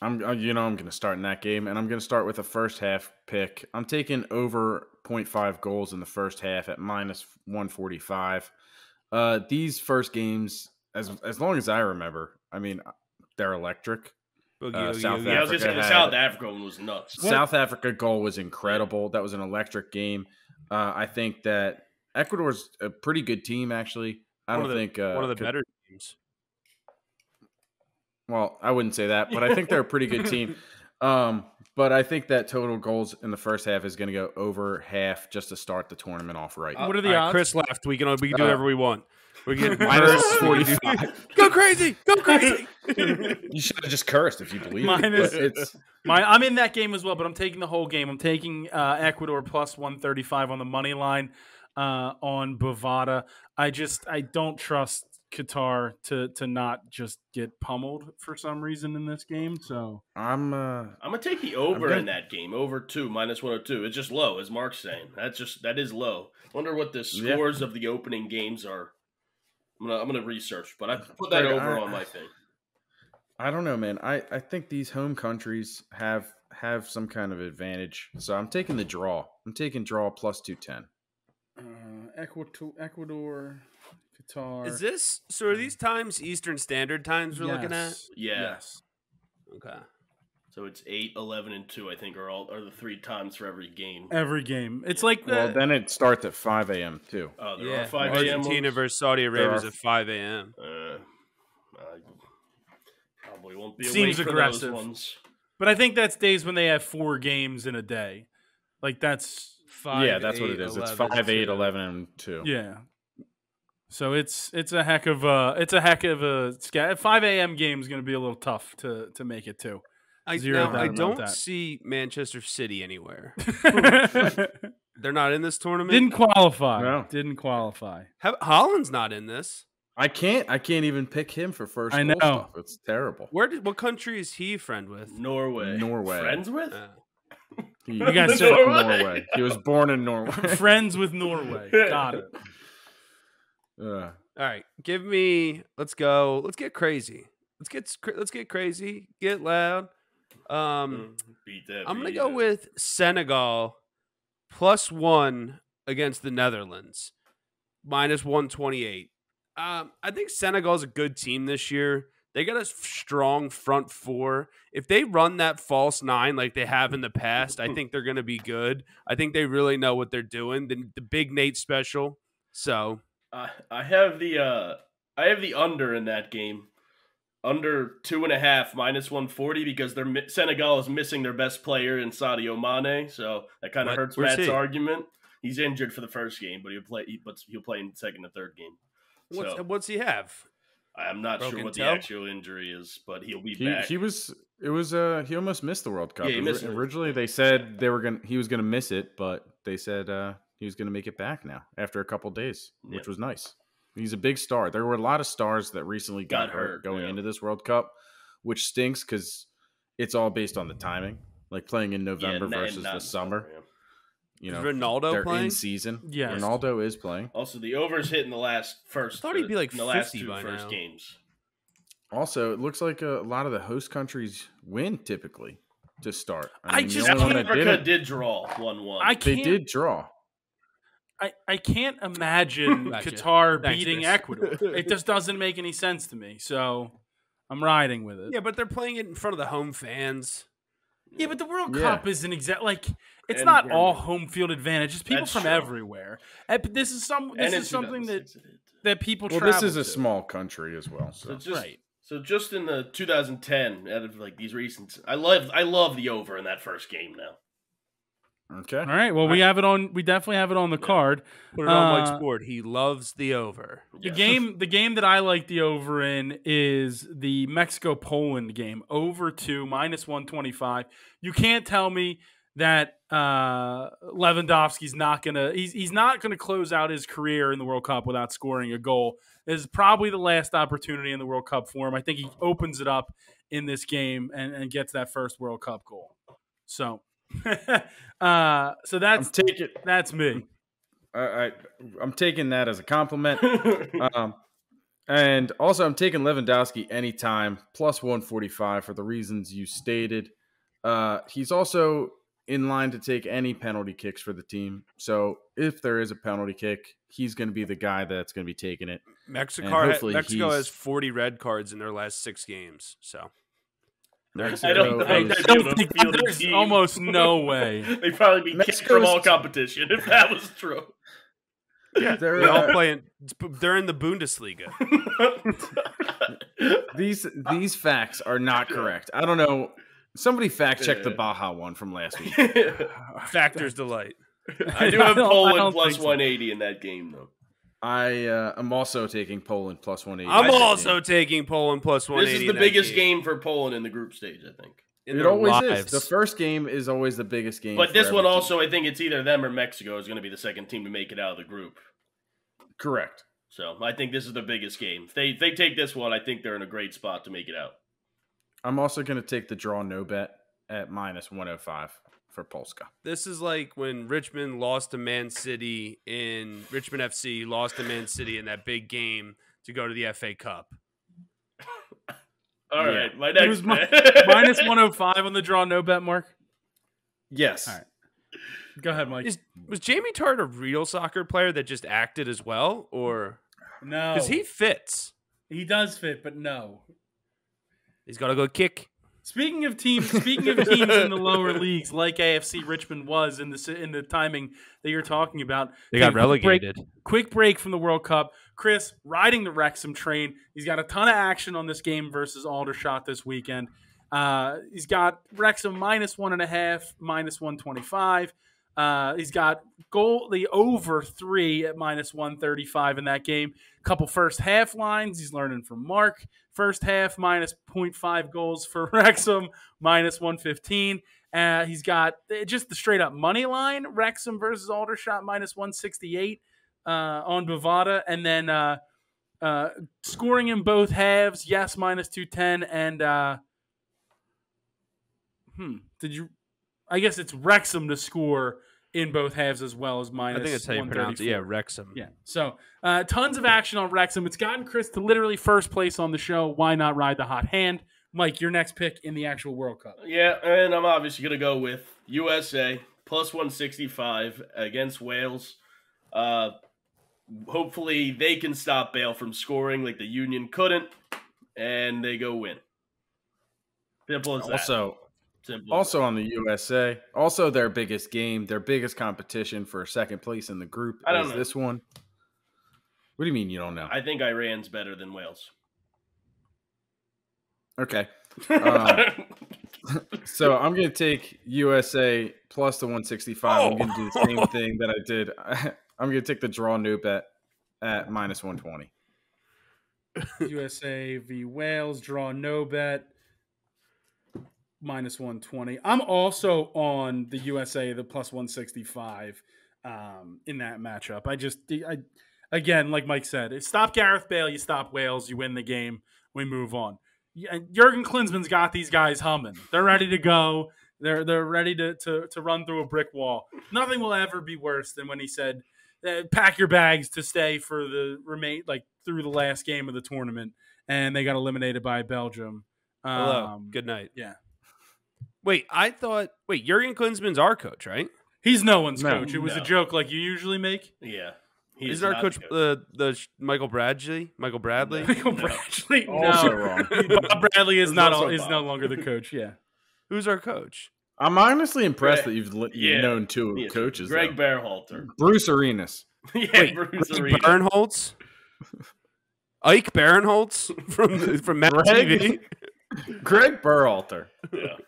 Speaker 2: I'm going to start in that game, and I'm going to start with a first half pick. I'm taking over 0.5 goals in the first half at minus 145. These first games, as long as I remember, I mean, they're electric. South
Speaker 3: Yeah, I was going to say the South Africa one was nuts.
Speaker 2: South Africa goal was incredible. That was an electric game. I think that Ecuador's a pretty good team, actually. I don't think
Speaker 4: one of the better teams.
Speaker 2: Well, I wouldn't say that, but I think they're a pretty good team. But I think that total goals in the first half is going to go over half just to start the tournament off right.
Speaker 1: What are the odds?
Speaker 4: Chris left. We can do whatever we want. We're getting
Speaker 2: minus 45.
Speaker 4: Go crazy! Go crazy!
Speaker 2: You should have just cursed if you believe
Speaker 1: I'm in that game as well, but I'm taking the whole game. I'm taking Ecuador plus 135 on the money line on Bovada. I don't trust Qatar to not just get pummeled for some reason in this game. So
Speaker 3: I'm gonna take the over in that game, over 2 minus 102. It's just low, as Mark's saying. That is low. Wonder what the scores of the opening games are. I'm gonna research, but I put that over on my thing.
Speaker 2: I don't know, man. I think these home countries have some kind of advantage, so I'm taking the draw. I'm taking draw plus 210.
Speaker 1: Ecuador. Qatar.
Speaker 4: Is this so? Are these times Eastern Standard Times we're looking at?
Speaker 3: Yeah.
Speaker 1: Yes.
Speaker 4: Okay.
Speaker 3: So it's 8, 11, and 2. I think are the 3 times for every game.
Speaker 1: Every game. It's like
Speaker 2: well, then it starts at 5 a.m. too.
Speaker 3: Oh, there are 5 a.m.
Speaker 4: Argentina versus Saudi Arabia is at 5 a.m.
Speaker 3: I probably won't be.
Speaker 1: Seems
Speaker 3: awake
Speaker 1: aggressive.
Speaker 3: For those ones.
Speaker 1: But I think that's days when they have 4 games in a day. Like that's
Speaker 4: 5.
Speaker 2: Yeah, that's what it is.
Speaker 4: 11,
Speaker 2: it's 5, 8,
Speaker 4: 2.
Speaker 2: 11, and 2.
Speaker 1: Yeah. So it's a heck of a 5 a.m. game is going to be a little tough to make it to.
Speaker 4: I don't see Manchester City anywhere. They're not in this tournament.
Speaker 1: Didn't qualify.
Speaker 2: No.
Speaker 1: Didn't qualify.
Speaker 4: Holland's not in this.
Speaker 2: I can't even pick him for first.
Speaker 1: I know.
Speaker 2: Stuff. It's terrible.
Speaker 4: What country is he friend with?
Speaker 3: Norway.
Speaker 2: Friends
Speaker 3: with?
Speaker 2: You
Speaker 1: guys
Speaker 2: said
Speaker 3: Norway.
Speaker 2: Norway. He was born in Norway.
Speaker 1: Friends with Norway. Got it.
Speaker 2: All
Speaker 4: right, let's go. Let's get crazy. Let's get crazy. Get loud.
Speaker 3: Beat that.
Speaker 4: I'm gonna go with Senegal plus 1 against the Netherlands, minus 128. I think Senegal's a good team this year. They got a strong front 4. If they run that false 9 like they have in the past, I think they're gonna be good. I think they really know what they're doing. The big Nate special. So.
Speaker 3: I have the under in that game, under 2.5 minus 140 because Senegal is missing their best player in Sadio Mane, so that kind of hurts Matt's argument. He's injured for the first game, but he'll play in the second and third game.
Speaker 4: What's he have?
Speaker 3: I'm not sure what the actual injury is, but he'll be back.
Speaker 2: He almost missed the World Cup.
Speaker 3: Yeah, he missed it.
Speaker 2: Originally, they said he was gonna miss it, but they said he was going to make it back now after a couple days, which was nice. He's a big star. There were a lot of stars that recently got hurt going into this World Cup, which stinks because it's all based on the timing, like playing in November versus the summer. You know,
Speaker 4: Ronaldo
Speaker 2: they're
Speaker 4: playing
Speaker 2: in season.
Speaker 1: Yes.
Speaker 2: Ronaldo is playing.
Speaker 3: Also, the overs hit in the last first.
Speaker 4: I thought he'd be like
Speaker 3: in the last
Speaker 4: 50
Speaker 3: 2
Speaker 4: by
Speaker 3: first
Speaker 4: now.
Speaker 3: games.
Speaker 2: Also, it looks like a lot of the host countries win typically to start.
Speaker 3: Africa did draw 1-1.
Speaker 2: They did draw.
Speaker 1: I can't imagine Qatar beating Ecuador. It just doesn't make any sense to me. So I'm riding with it.
Speaker 4: Yeah, but they're playing it in front of the home fans.
Speaker 1: Yeah, but the World Cup isn't it's not all home field advantage. It's people from everywhere. This is something that people travel
Speaker 2: this is a
Speaker 1: to.
Speaker 2: small country as well. So.
Speaker 3: So just in the 2010, out of like these recent, I love the over in that first game now.
Speaker 2: Okay.
Speaker 1: All right. Well, we have it on. We definitely have it on the card.
Speaker 4: Put it on Mike Sport. He loves the over.
Speaker 1: The game that I like the over in is the Mexico-Poland game. Over 2 minus 125. You can't tell me that Lewandowski's not gonna. He's not gonna close out his career in the World Cup without scoring a goal. This is probably the last opportunity in the World Cup for him. I think he opens it up in this game and gets that first World Cup goal. So. So that's me.
Speaker 2: I'm taking that as a compliment. And also, I'm taking Lewandowski anytime, plus 145 for the reasons you stated. He's also in line to take any penalty kicks for the team. So if there is a penalty kick, he's going to be the guy that's going to be taking it.
Speaker 4: Mexico has 40 red cards in their last 6 games. So
Speaker 3: I don't think
Speaker 1: there's almost no way.
Speaker 3: They'd probably be kicked from all competition if that was true.
Speaker 4: Yeah, they're all playing. They're in the Bundesliga.
Speaker 2: These facts are not correct. I don't know. Somebody fact check the Baja one from last week.
Speaker 4: Factor's delight.
Speaker 3: I do have Poland plus 180 in that game, though.
Speaker 2: I'm also taking Poland plus 180.
Speaker 4: I'm also taking Poland plus 180.
Speaker 3: This is the biggest game for Poland in the group stage, I think.
Speaker 2: It always is. The first game is always the biggest game.
Speaker 3: But this one also, I think it's either them or Mexico is going to be the second team to make it out of the group.
Speaker 2: Correct.
Speaker 3: So I think this is the biggest game. If they take this one, I think they're in a great spot to make it out.
Speaker 2: I'm also going to take the draw no bet at minus 105 for Polska.
Speaker 4: This is like when Richmond lost to Man City Richmond FC lost to Man City in that big game to go to the FA Cup.
Speaker 3: All right, my next
Speaker 1: minus 105 on the draw no bet, Mark.
Speaker 2: Yes.
Speaker 1: All right. Go ahead, Mike.
Speaker 4: Was Jamie Tart a real soccer player that just acted as well, or
Speaker 1: no?
Speaker 4: Because he fits.
Speaker 1: He does fit, but no.
Speaker 4: He's got a good kick.
Speaker 1: Speaking of teams in the lower leagues, like AFC Richmond was in the timing that you're talking about,
Speaker 4: they got relegated.
Speaker 1: Quick break from the World Cup. Chris riding the Wrexham train. He's got a ton of action on this game versus Aldershot this weekend. He's got Wrexham minus 1.5, minus 125. He's got the over 3 at minus 135 in that game. Couple first half lines. He's learning from Mark. First half minus 0.5 goals for Wrexham, minus 115. He's got just the straight up money line. Wrexham versus Aldershot minus 168 on Bovada, and then scoring in both halves. Yes, minus 210. And I guess it's Wrexham to score in both halves as well as minus.
Speaker 4: I think that's how you pronounce it. Yeah, Wrexham.
Speaker 1: Yeah. So tons of action on Wrexham. It's gotten Chris to literally first place on the show. Why not ride the hot hand? Mike, your next pick in the actual World Cup.
Speaker 3: Yeah, and I'm obviously going to go with USA plus 165 against Wales. Hopefully they can stop Bale from scoring like the Union couldn't, and they go win. Simple as that.
Speaker 2: Also on the USA, also their biggest game, their biggest competition for second place in the group is this one. What do you mean you don't know?
Speaker 3: I think Iran's better than Wales.
Speaker 2: Okay. So I'm going to take USA plus the 165. I'm going to do the same thing that I did. I'm going to take the draw no bet at minus 120.
Speaker 1: USA v. Wales, draw no bet. Minus 120. I'm also on the USA, the plus 165 in that matchup. I again, like Mike said, stop Gareth Bale, you stop Wales, you win the game, we move on. Jurgen Klinsmann's got these guys humming. They're ready to go. They're ready to run through a brick wall. Nothing will ever be worse than when he said, "Pack your bags to stay for the through the last game of the tournament," and they got eliminated by Belgium.
Speaker 4: Hello. Good night.
Speaker 1: Yeah.
Speaker 4: Wait, Jurgen Klinsmann's our coach, right?
Speaker 1: He's no one's coach. It was a joke like you usually make.
Speaker 3: Yeah.
Speaker 4: Isn't our coach the Michael Bradley?
Speaker 1: Michael Bradley?
Speaker 2: Also wrong.
Speaker 1: Bob Bradley is no longer the coach, yeah.
Speaker 4: Who's our coach?
Speaker 2: I'm honestly impressed that you've known two coaches.
Speaker 3: Greg Berhalter.
Speaker 2: Bruce Arenas.
Speaker 3: Bruce Arenas.
Speaker 4: Barinholtz? Ike Barinholtz from Matt TV?
Speaker 2: Greg Berhalter.
Speaker 3: Yeah.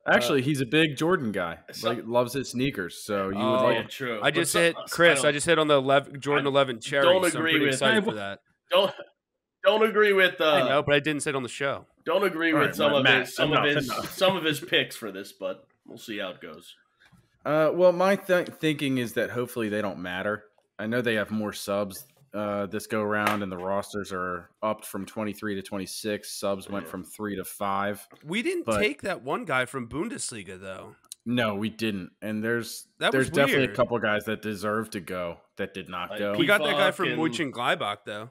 Speaker 2: Actually, he's a big Jordan guy. Loves his sneakers. So you would like.
Speaker 3: True.
Speaker 4: I just hit on the Jordan 11 cherry.
Speaker 3: Don't
Speaker 4: so
Speaker 3: agree
Speaker 4: I'm
Speaker 3: with
Speaker 4: excited for that.
Speaker 3: Don't agree with.
Speaker 4: I know, but I didn't say it on the show.
Speaker 3: Don't agree with some of his picks for this, but we'll see how it goes.
Speaker 2: Well, my thinking is that hopefully they don't matter. I know they have more subs this go around, and the rosters are upped from 23 to 26. Subs went from 3 to 5.
Speaker 4: We didn't take that one guy from Bundesliga though.
Speaker 2: No, we didn't. And there's definitely a couple guys that deserve to go that did not go.
Speaker 4: We got that guy from Mönchengladbach though.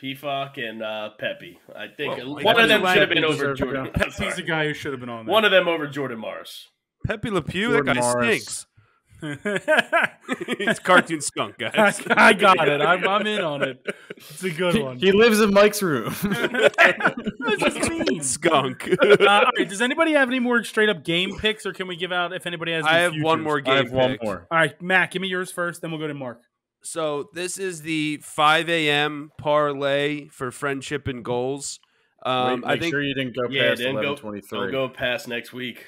Speaker 3: Pfok and Pepe. I think
Speaker 4: Well,
Speaker 3: one of them
Speaker 4: Pepe
Speaker 3: should have been
Speaker 2: deserved
Speaker 3: over
Speaker 2: to
Speaker 3: Jordan.
Speaker 2: go.
Speaker 1: Pepe's the guy who should have been on there.
Speaker 3: One of them over Jordan Morris.
Speaker 4: Pepe Le Pew,
Speaker 2: Jordan
Speaker 4: that guy
Speaker 2: Morris.
Speaker 4: stinks. It's cartoon skunk, guys.
Speaker 1: I got it. I'm in on it. It's a good one.
Speaker 2: He lives in Mike's room.
Speaker 1: What does this mean?
Speaker 4: Skunk.
Speaker 1: All right, does anybody have any more straight up game picks, or can we give out if anybody has?
Speaker 4: I
Speaker 1: any
Speaker 4: have one
Speaker 1: futures?
Speaker 4: more game
Speaker 2: I have one
Speaker 4: pick.
Speaker 2: more.
Speaker 1: All right, Matt, give me yours first, then we'll go to Mark.
Speaker 4: So this is the 5 a.m. parlay for friendship and goals.
Speaker 2: Make
Speaker 4: I think.
Speaker 2: sure you didn't go
Speaker 3: Yeah,
Speaker 2: past
Speaker 3: then don't
Speaker 2: 11:23.
Speaker 3: go past next week.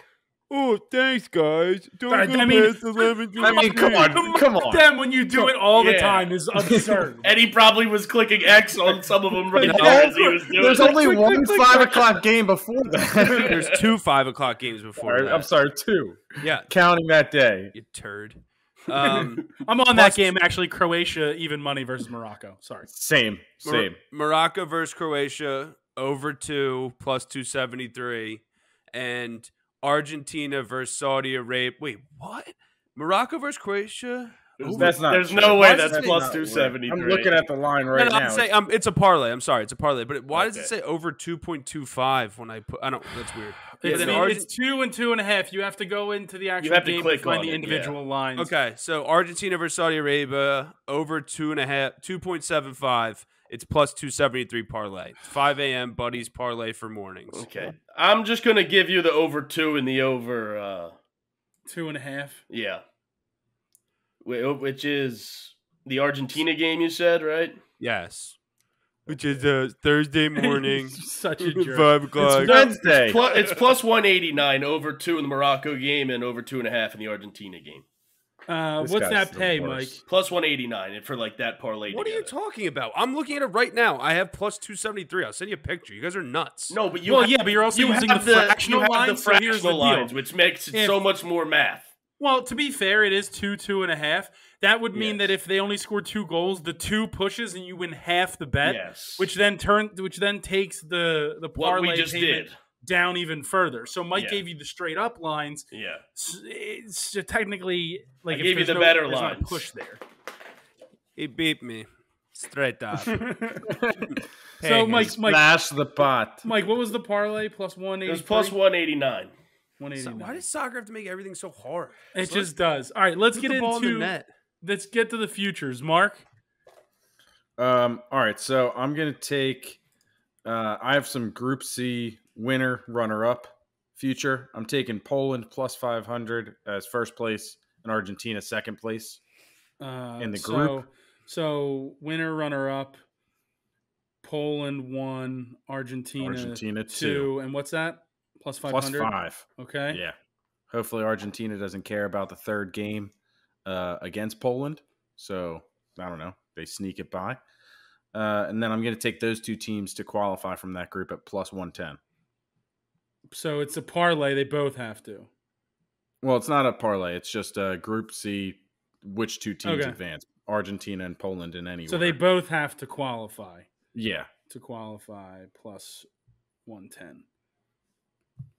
Speaker 4: Oh, thanks, guys. Don't
Speaker 1: All right, I mean-
Speaker 4: 11:23.
Speaker 2: I mean, come on.
Speaker 1: Then when you do it all the
Speaker 3: Yeah.
Speaker 1: time is absurd.
Speaker 3: And he probably was clicking X on some of them right
Speaker 4: No.
Speaker 3: now as he was doing
Speaker 2: There's
Speaker 3: it.
Speaker 2: only one 5 o'clock game before that.
Speaker 4: There's 2 5 o'clock games before that.
Speaker 2: I'm sorry, 2.
Speaker 4: Yeah,
Speaker 2: Counting that day.
Speaker 4: you turd.
Speaker 1: I'm on that game actually. Croatia even money versus Morocco. Sorry.
Speaker 2: Same.
Speaker 4: Morocco versus Croatia over 2 plus 273, and Argentina versus Saudi Arabia. Wait, what? Morocco versus Croatia?
Speaker 2: That's not
Speaker 3: There's
Speaker 2: true.
Speaker 3: no way
Speaker 2: Why
Speaker 3: that's
Speaker 2: does it
Speaker 3: plus
Speaker 2: not
Speaker 3: 273.
Speaker 2: I'm looking at the line right
Speaker 4: No,
Speaker 2: now.
Speaker 4: I'm saying it's a parlay. I'm sorry, it's a parlay. But why does it
Speaker 3: Okay.
Speaker 4: say over 2.25 when I put? I don't. That's weird.
Speaker 1: It's,
Speaker 4: then
Speaker 1: it's 2 and 2.5. You have to go into the actual
Speaker 3: have to
Speaker 1: game
Speaker 3: click
Speaker 1: to find
Speaker 3: on
Speaker 1: the
Speaker 3: it,
Speaker 1: individual lines.
Speaker 4: Okay, so Argentina versus Saudi Arabia over 2.75. It's plus 273 parlay. 5 a.m. buddies parlay for mornings.
Speaker 3: Okay. I'm just going to give you the over 2 and the over,
Speaker 1: 2.5.
Speaker 3: yeah. Which is the Argentina game you said, right?
Speaker 4: Yes. Which is Thursday morning,
Speaker 1: Such a jerk.
Speaker 4: 5 o'clock.
Speaker 2: It's Wednesday.
Speaker 3: It's plus 189 over 2 in the Morocco game and over 2.5 in the Argentina game.
Speaker 1: What's
Speaker 2: This guy's
Speaker 1: that
Speaker 2: the
Speaker 1: pay,
Speaker 2: worst.
Speaker 1: Mike?
Speaker 3: Plus 189 for like that parlay.
Speaker 4: What are you
Speaker 3: together.
Speaker 4: talking about? I'm looking at it right now. I have plus 273. I'll send you a picture. You guys are nuts.
Speaker 3: No, but you
Speaker 1: Well,
Speaker 3: have,
Speaker 1: yeah, but you're also
Speaker 3: you
Speaker 1: using
Speaker 3: have
Speaker 1: the fractional
Speaker 3: you have
Speaker 1: lines,
Speaker 3: the
Speaker 1: so here's the
Speaker 3: fractional
Speaker 1: deal.
Speaker 3: lines, which makes it
Speaker 1: If-
Speaker 3: so much more math.
Speaker 1: Well, to be fair, it is 2.5. That would mean
Speaker 3: Yes.
Speaker 1: that if they only score 2 goals, the 2 pushes and you win half the bet,
Speaker 3: Yes.
Speaker 1: which then takes the
Speaker 3: What
Speaker 1: parlay
Speaker 3: we just
Speaker 1: payment
Speaker 3: did.
Speaker 1: down even further. So Mike
Speaker 3: Yeah.
Speaker 1: gave you the straight up lines.
Speaker 3: Yeah.
Speaker 1: It's technically like
Speaker 3: I
Speaker 1: if
Speaker 3: gave you
Speaker 1: there's
Speaker 3: the better
Speaker 1: there's not a
Speaker 3: lines.
Speaker 1: push there.
Speaker 4: He beat me straight up.
Speaker 1: So Mike,
Speaker 2: Smash the pot.
Speaker 1: Mike, what was the parlay? Plus 180.
Speaker 3: It was plus 189.
Speaker 1: 189.
Speaker 4: Why does soccer have to make everything so hard?
Speaker 1: It just does. All right, let's
Speaker 4: Put
Speaker 1: get
Speaker 4: the ball in the
Speaker 1: into
Speaker 4: net.
Speaker 1: let's get to the futures. Mark.
Speaker 2: All right, so I'm gonna take. I have some Group C winner, runner up future. I'm taking Poland plus 500 as first place and Argentina second place in the group.
Speaker 1: So winner, runner up. Poland 1, Argentina 2, and what's that? Plus 500.
Speaker 2: Plus 5.
Speaker 1: Okay.
Speaker 2: Yeah. Hopefully Argentina doesn't care about the third game against Poland. So I don't know. They sneak it by. And then I'm going to take those 2 teams to qualify from that group at plus 110.
Speaker 1: So it's a parlay. They both have to.
Speaker 2: Well, it's not a parlay. It's just a Group C, which 2 teams
Speaker 1: Okay.
Speaker 2: advance. Argentina and Poland in any
Speaker 1: So
Speaker 2: order.
Speaker 1: they both have to qualify.
Speaker 2: Yeah.
Speaker 1: To qualify plus 110.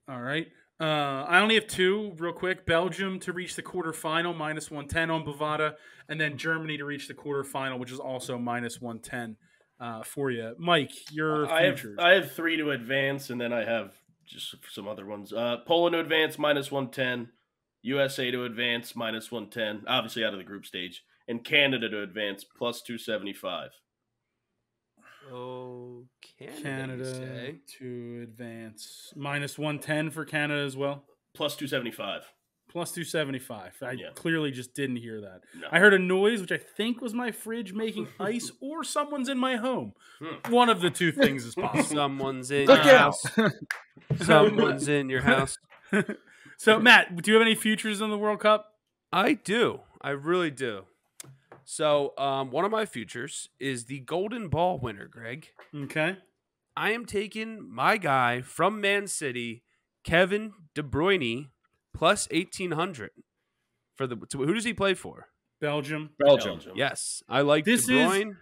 Speaker 1: All right. I only have 2 real quick. Belgium to reach the quarterfinal, minus 110 on Bovada, and then Germany to reach the quarterfinal, which is also minus 110 for you. Mike, your futures.
Speaker 3: I have 3 to advance, and then I have just some other ones. Poland to advance, minus 110. USA to advance, minus 110. Obviously out of the group stage. And Canada to advance, plus 275.
Speaker 4: Oh, Canada, you
Speaker 1: Canada
Speaker 4: say?
Speaker 1: to advance. Minus 110 for Canada as well.
Speaker 3: Plus 275.
Speaker 1: Plus 275. I
Speaker 3: Yeah.
Speaker 1: clearly just didn't hear that.
Speaker 3: No.
Speaker 1: I heard a noise, which I think was my fridge making ice, or someone's in my home. One of the 2 things is possible.
Speaker 4: Someone's in
Speaker 2: Look
Speaker 4: your
Speaker 2: out.
Speaker 4: house. Someone's in your house.
Speaker 1: So, Matt, do you have any futures in the World Cup?
Speaker 4: I do. I really do. So, one of my futures is the Golden Ball winner, Greg.
Speaker 1: Okay.
Speaker 4: I am taking my guy from Man City, Kevin De Bruyne, plus 1,800 for the. Who does he play for?
Speaker 1: Belgium.
Speaker 2: Belgium.
Speaker 4: Yes, I like
Speaker 1: This
Speaker 4: De Bruyne.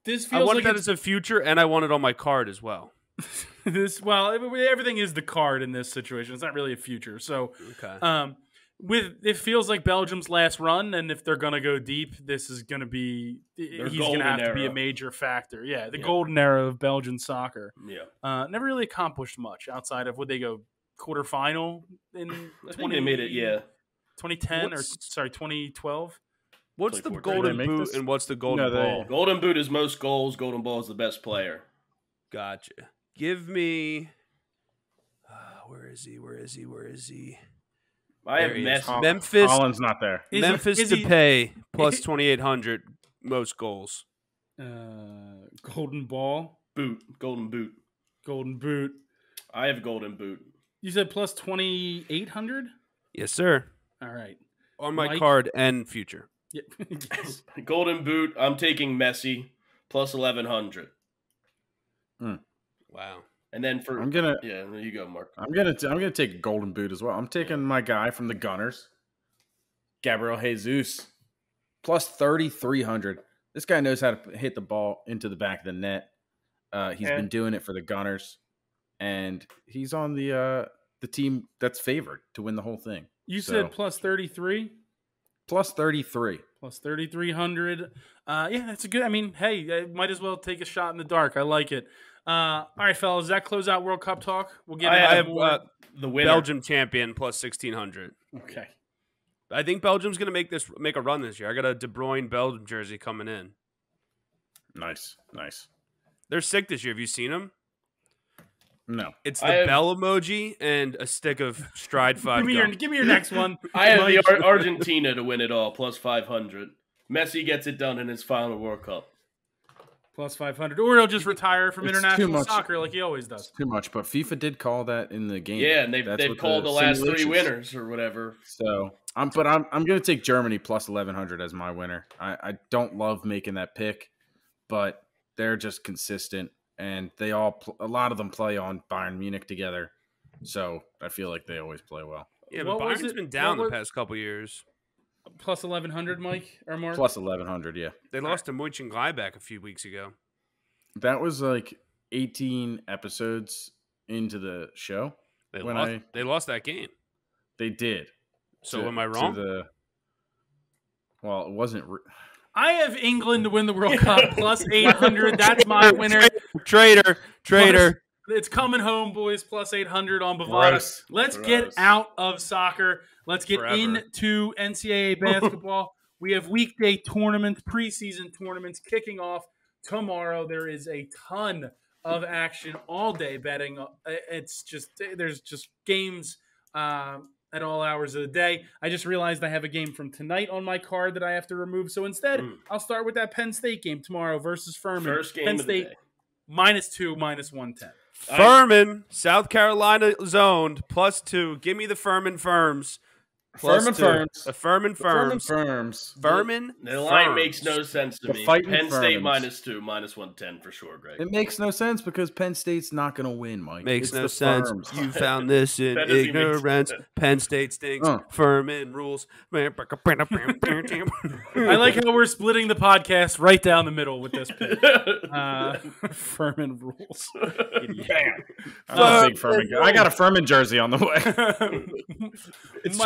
Speaker 1: This
Speaker 4: I
Speaker 1: feels
Speaker 4: want
Speaker 1: like
Speaker 4: that
Speaker 1: it's,
Speaker 4: as a future, and I want it on my card as well.
Speaker 1: everything is the card in this situation. It's not really a future. So,
Speaker 4: Okay.
Speaker 1: it feels like Belgium's last run, and if they're gonna go deep, this is gonna be he's gonna have to be a major factor. Yeah, the golden era of Belgian soccer.
Speaker 3: Yeah,
Speaker 1: never really accomplished much outside of would they go quarterfinal in
Speaker 3: I think they made it. Yeah,
Speaker 1: 2010 2012.
Speaker 4: What's the
Speaker 3: 2014.
Speaker 4: golden
Speaker 2: Did they make
Speaker 4: boot
Speaker 2: this?
Speaker 4: and what's the golden
Speaker 2: No,
Speaker 4: ball?
Speaker 3: golden boot is most goals. Golden ball is the best player.
Speaker 4: Gotcha. Give me. Where is he?
Speaker 3: I have
Speaker 4: There he is.
Speaker 3: Messi.
Speaker 4: Memphis.
Speaker 2: Holland's not there.
Speaker 4: Memphis to pay plus 2,800 most goals.
Speaker 1: Golden ball,
Speaker 3: Golden boot. I have golden boot.
Speaker 1: You said plus 2,800.
Speaker 4: Yes, sir.
Speaker 1: All right,
Speaker 4: On my
Speaker 1: Mike?
Speaker 4: card and future.
Speaker 1: Yeah. Yes.
Speaker 3: Golden boot. I'm taking Messi plus 1,100.
Speaker 4: Wow.
Speaker 3: And then for
Speaker 2: There
Speaker 3: you go, Mark.
Speaker 2: I'm gonna take a golden boot as well. I'm taking my guy from the Gunners, Gabriel Jesus, plus 3,300. This guy knows how to hit the ball into the back of the net. He's been doing it for the Gunners, and he's on the team that's favored to win the whole thing.
Speaker 1: You said plus 33.
Speaker 2: Plus 33.
Speaker 1: Plus 3,300. Yeah, that's a good. I mean, hey, might as well take a shot in the dark. I like it. All right, fellas, does that close out World Cup talk? We'll get.
Speaker 3: I have
Speaker 4: the winner. Belgium champion plus 1,600.
Speaker 1: Okay.
Speaker 4: I think Belgium's going to make a run this year. I got a De Bruyne Belgium jersey coming in.
Speaker 2: Nice.
Speaker 4: They're sick this year. Have you seen them?
Speaker 2: No.
Speaker 4: It's the bell emoji and a stick of Stride 5
Speaker 1: Give me your next one.
Speaker 3: I have the Argentina to win it all, plus 500. Messi gets it done in his final World Cup.
Speaker 1: Plus 500. Or he'll just retire from
Speaker 2: It's
Speaker 1: international soccer like he always does.
Speaker 2: It's too much, but FIFA did call that in the game.
Speaker 3: Yeah, and they've called the last three winners or whatever.
Speaker 2: So I'm going to take Germany plus 1,100 as my winner. I don't love making that pick, but they're just consistent, and a lot of them play on Bayern Munich together. So I feel like they always play well.
Speaker 4: Yeah, but Bayern's been down the past couple years.
Speaker 1: Plus 1,100, Mike or Mark?
Speaker 2: Plus 1,100, yeah.
Speaker 4: They lost to Mönchengladbach a few weeks ago.
Speaker 2: That was like 18 episodes into the show.
Speaker 4: They lost that game.
Speaker 2: They did.
Speaker 4: So am I wrong?
Speaker 2: Well, it wasn't.
Speaker 1: I have England to win the World Cup plus 800. That's my winner.
Speaker 4: Traitor.
Speaker 1: It's coming home, boys. Plus 800 on Bovada. Let's get out of soccer. Let's get into NCAA basketball. We have weekday tournaments, preseason tournaments kicking off tomorrow. There is a ton of action all day betting. There's just games at all hours of the day. I just realized I have a game from tonight on my card that I have to remove. So instead, I'll start with that Penn State game tomorrow versus Furman.
Speaker 3: First game
Speaker 1: Penn
Speaker 3: of the
Speaker 1: State
Speaker 3: day.
Speaker 1: -2, -110.
Speaker 4: Furman, South Carolina zoned +2. Give me the Furman Firms.
Speaker 2: Furman Firms.
Speaker 4: The Furman Firms. Furman.
Speaker 3: The line makes no sense to me. Penn State
Speaker 2: Firms.
Speaker 3: -2, -110 for sure, Greg.
Speaker 2: It makes no sense because Penn State's not going to win, Mike.
Speaker 4: Makes
Speaker 2: It's
Speaker 4: no
Speaker 2: the
Speaker 4: sense.
Speaker 2: Firms.
Speaker 4: You found this in
Speaker 3: That doesn't even make
Speaker 4: ignorance.
Speaker 3: sense.
Speaker 4: Penn State stinks. Furman rules.
Speaker 1: I like how we're splitting the podcast right down the middle with this pick. Furman rules.
Speaker 2: Bam. I'm a big Furman guy. I got a Furman jersey on the way.
Speaker 4: That's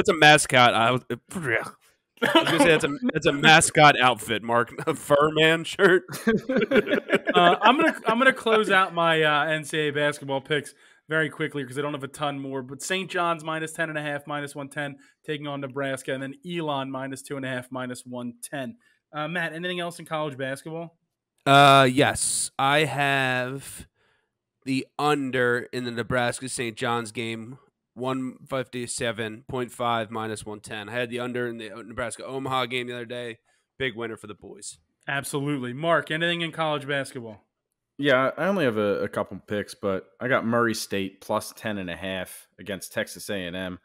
Speaker 4: a mascot. I was gonna say that's a mascot outfit, Mark. A Furman shirt.
Speaker 1: I'm gonna close out my NCAA basketball picks very quickly because I don't have a ton more. But St. John's -10.5, -110, taking on Nebraska, and then Elon -2.5, -110. Matt, anything else in college basketball?
Speaker 4: Yes, I have the under in the Nebraska St. John's game. 157.5 -110. I had the under in the Nebraska Omaha game the other day. Big winner for the boys.
Speaker 1: Absolutely. Mark, anything in college basketball?
Speaker 2: Yeah, I only have a couple picks, but I got Murray State +10.5 against Texas A&M.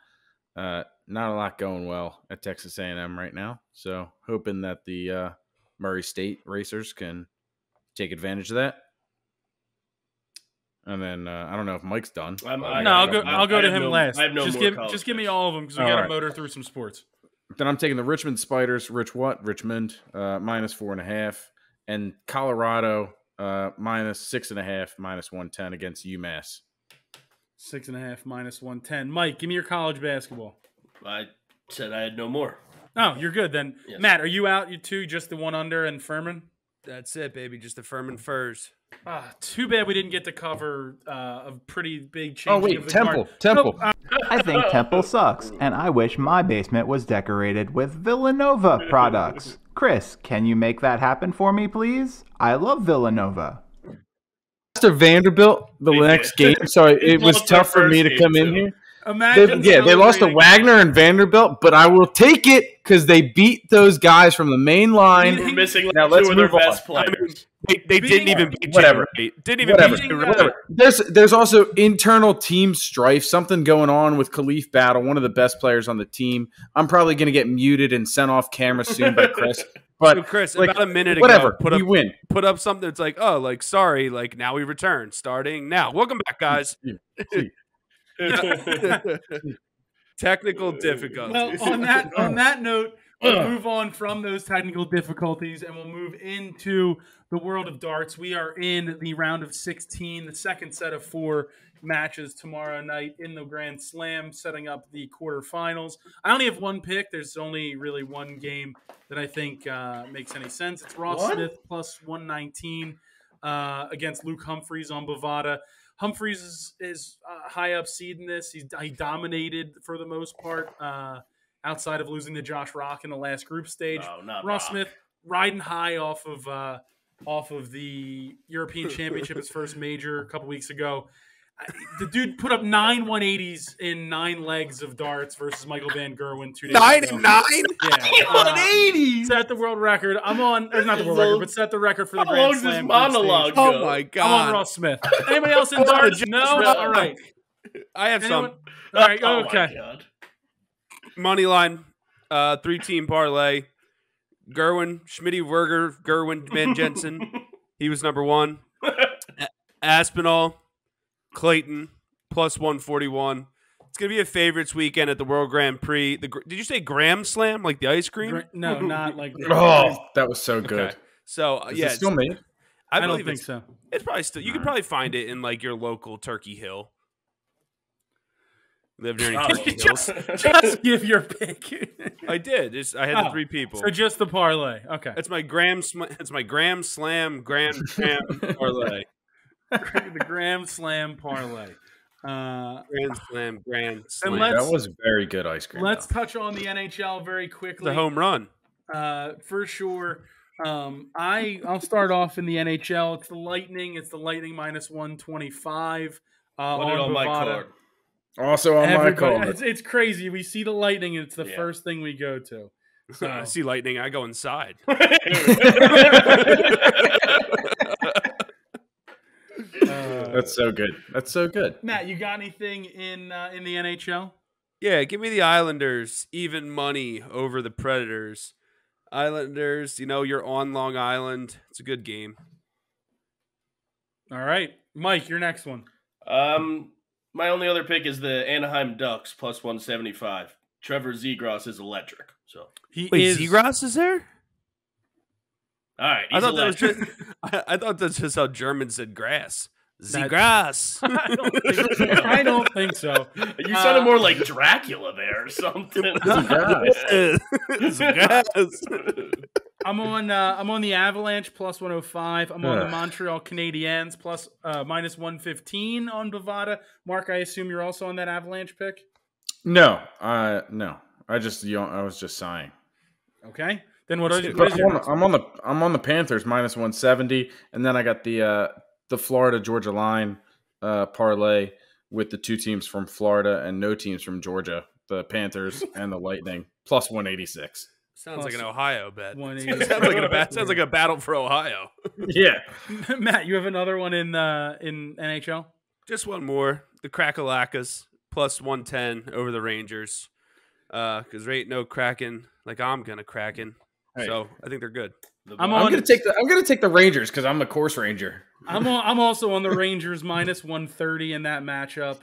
Speaker 2: Not a lot going well at Texas A&M right now, so hoping that the Murray State racers can take advantage of that. And then I don't know if Mike's done.
Speaker 1: I'll go to him last.
Speaker 3: I have no
Speaker 1: just give me all of them because we got to motor through some sports.
Speaker 2: Then I'm taking the Richmond Spiders. Richmond -4.5, and Colorado -6.5, -110 against UMass.
Speaker 1: 6.5 -110. Mike, give me your college basketball.
Speaker 3: I said I had no more.
Speaker 1: Oh, you're good then.
Speaker 3: Yes.
Speaker 1: Matt, are you out? You two, just the one under and Furman?
Speaker 4: That's it, baby. Just the Furman Furs.
Speaker 1: Too bad we didn't get to cover a pretty big change.
Speaker 2: Oh wait, Temple.
Speaker 5: I think Temple sucks, and I wish my basement was decorated with Villanova products. Chris, can you make that happen for me, please? I love Villanova.
Speaker 2: After Vanderbilt the next game, so it was tough for me to come in here.
Speaker 1: Imagine
Speaker 2: They lost to Wagner and Vanderbilt, but I will take it because they beat those guys from the main line.
Speaker 3: We're missing like
Speaker 2: Now
Speaker 3: two
Speaker 2: let's
Speaker 3: of their
Speaker 2: move on.
Speaker 3: best players.
Speaker 4: They didn't even beat
Speaker 2: Whatever.
Speaker 4: you. Didn't even
Speaker 2: Whatever.
Speaker 4: beat you.
Speaker 2: Whatever. There's also internal team strife, something going on with Khalif Battle, one of the best players on the team. I'm probably going to get muted and sent off camera soon by Chris. But
Speaker 4: So Chris,
Speaker 2: like,
Speaker 4: about a minute
Speaker 2: whatever,
Speaker 4: ago,
Speaker 2: we win.
Speaker 4: Put up something that's like, oh, like, sorry, like, now we return, starting now. Welcome back, guys. Technical difficulties.
Speaker 1: Well, on that note, we'll move on from those technical difficulties and we'll move into the world of darts. We are in the round of 16, the second set of 4 matches tomorrow night in the Grand Slam, setting up the quarterfinals. I only have one pick. There's only really one game that I think makes any sense. It's Ross Smith plus 119 against Luke Humphreys on Bovada. Humphreys is high up seed in this. He dominated for the most part outside of losing to Josh Rock in the last group stage.
Speaker 3: Oh, not
Speaker 1: Ross
Speaker 3: Rock.
Speaker 1: Smith riding high off of the European Championship, his first major a couple weeks ago. The dude put up 9 180s in 9 legs of darts versus Michael Van Gerwen 2 days
Speaker 4: 9
Speaker 1: ago.
Speaker 4: and 9?
Speaker 1: Yeah,
Speaker 3: 180.
Speaker 1: set the world record. I'm on, or not the world record, but set the record for the
Speaker 3: How
Speaker 1: Grand
Speaker 3: long does
Speaker 1: Slam.
Speaker 3: this
Speaker 1: group
Speaker 3: monologue
Speaker 1: stage.
Speaker 3: go?
Speaker 4: Oh, my
Speaker 1: I'm on
Speaker 4: God.
Speaker 1: Ross Smith. Anybody else in darts? No? All right.
Speaker 4: I have
Speaker 1: Anyone?
Speaker 4: some.
Speaker 1: All right,
Speaker 3: Oh,
Speaker 1: okay.
Speaker 3: my God.
Speaker 4: Money line, 3-team parlay. Gerwin, Schmitty, Werger, Gerwin, Van Jensen. He was number 1. Aspinall, Clayton, plus 141. It's going to be a favorites weekend at the World Grand Prix. Did you say Graham Slam, like the ice cream?
Speaker 1: No, not like
Speaker 2: Oh, that was so good.
Speaker 4: Okay. So,
Speaker 2: Is
Speaker 4: yeah.
Speaker 2: it still made?
Speaker 1: I don't
Speaker 4: believe
Speaker 1: think
Speaker 4: it's,
Speaker 1: so.
Speaker 4: It's probably still. You could probably find it in like your local Turkey Hill. Live near any Turkey Hills.
Speaker 1: Just give your pick.
Speaker 4: I did. I had the 3 people.
Speaker 1: So just the parlay. Okay.
Speaker 4: That's my It's my Graham Slam Grand parlay.
Speaker 1: The Grand Slam parlay.
Speaker 4: Grand Slam Grand Slam.
Speaker 1: And let's-
Speaker 2: That was very good ice cream.
Speaker 1: Let's
Speaker 2: though.
Speaker 1: touch on the NHL very quickly.
Speaker 4: The home run.
Speaker 1: For sure. I'll start off in the NHL. It's the Lightning. It's the Lightning minus 125.
Speaker 3: Put it on my
Speaker 1: Bovada.
Speaker 3: card.
Speaker 2: Also on my card.
Speaker 1: It's crazy. We see the Lightning, and it's the
Speaker 3: Yeah.
Speaker 1: first thing we go to. So,
Speaker 4: I see lightning. I go inside.
Speaker 2: That's so good. That's so good.
Speaker 1: Matt, you got anything in the NHL?
Speaker 4: Yeah, give me the Islanders. Even money over the Predators. Islanders, you're on Long Island. It's a good game.
Speaker 1: All right, Mike, your next one.
Speaker 3: My only other pick is the Anaheim Ducks plus 175. Trevor Zegras is electric. So
Speaker 1: He
Speaker 4: Wait,
Speaker 1: is.
Speaker 4: Zegras is there?
Speaker 3: all right,
Speaker 4: I
Speaker 3: he's
Speaker 4: thought that was
Speaker 3: electric.
Speaker 4: just. I thought that's just how Germans said grass.
Speaker 1: That-
Speaker 4: Zegras.
Speaker 1: I don't think so.
Speaker 3: You sounded more like Dracula there or something.
Speaker 4: Zegras.
Speaker 1: I'm on the Avalanche plus 105. I'm on the Montreal Canadiens plus minus 115 on Bovada. Mark, I assume you're also on that Avalanche pick.
Speaker 2: No. No. I was just sighing.
Speaker 1: Okay. Then what is
Speaker 2: But
Speaker 1: your
Speaker 2: I'm on the Panthers minus 170, and then I got the Florida Georgia line parlay with the 2 teams from Florida and no teams from Georgia, the Panthers and the Lightning plus 186.
Speaker 4: Sounds like an Ohio bet.
Speaker 1: 180.
Speaker 4: Sounds like a battle for Ohio.
Speaker 2: Yeah.
Speaker 1: Matt, you have another one in NHL?
Speaker 4: Just one more. The Crackalacas plus 110 over the Rangers. Because there ain't no Kraken like I'm gonna Kraken.
Speaker 2: Hey.
Speaker 4: So I think they're good.
Speaker 1: I'm
Speaker 2: gonna take the Rangers because I'm the course ranger.
Speaker 1: I'm also on the Rangers minus 130 in that matchup.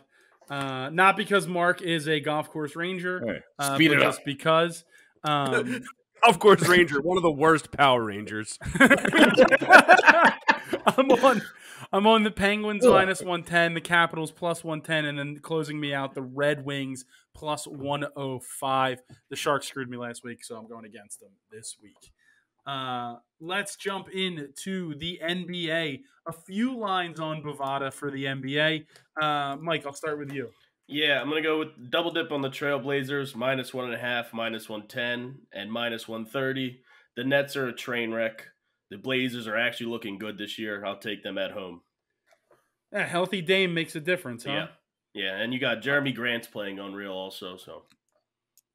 Speaker 1: Not because Mark is a golf course ranger,
Speaker 2: Hey, speed
Speaker 1: but
Speaker 2: it up.
Speaker 1: just because.
Speaker 4: Of course, Ranger, one of the worst Power Rangers.
Speaker 1: I'm on the Penguins minus 110, the Capitals plus 110, and then closing me out, the Red Wings plus 105. The Sharks screwed me last week, so I'm going against them this week. Let's jump into the NBA. A few lines on Bovada for the NBA. Mike, I'll start with you.
Speaker 3: Yeah, I'm going to go with double dip on the Trailblazers, minus 1.5, minus 110, and minus 130. The Nets are a train wreck. The Blazers are actually looking good this year. I'll take them at home.
Speaker 1: A healthy Dame makes a difference, huh?
Speaker 3: Yeah, and you got Jeremy Grant's playing unreal also. So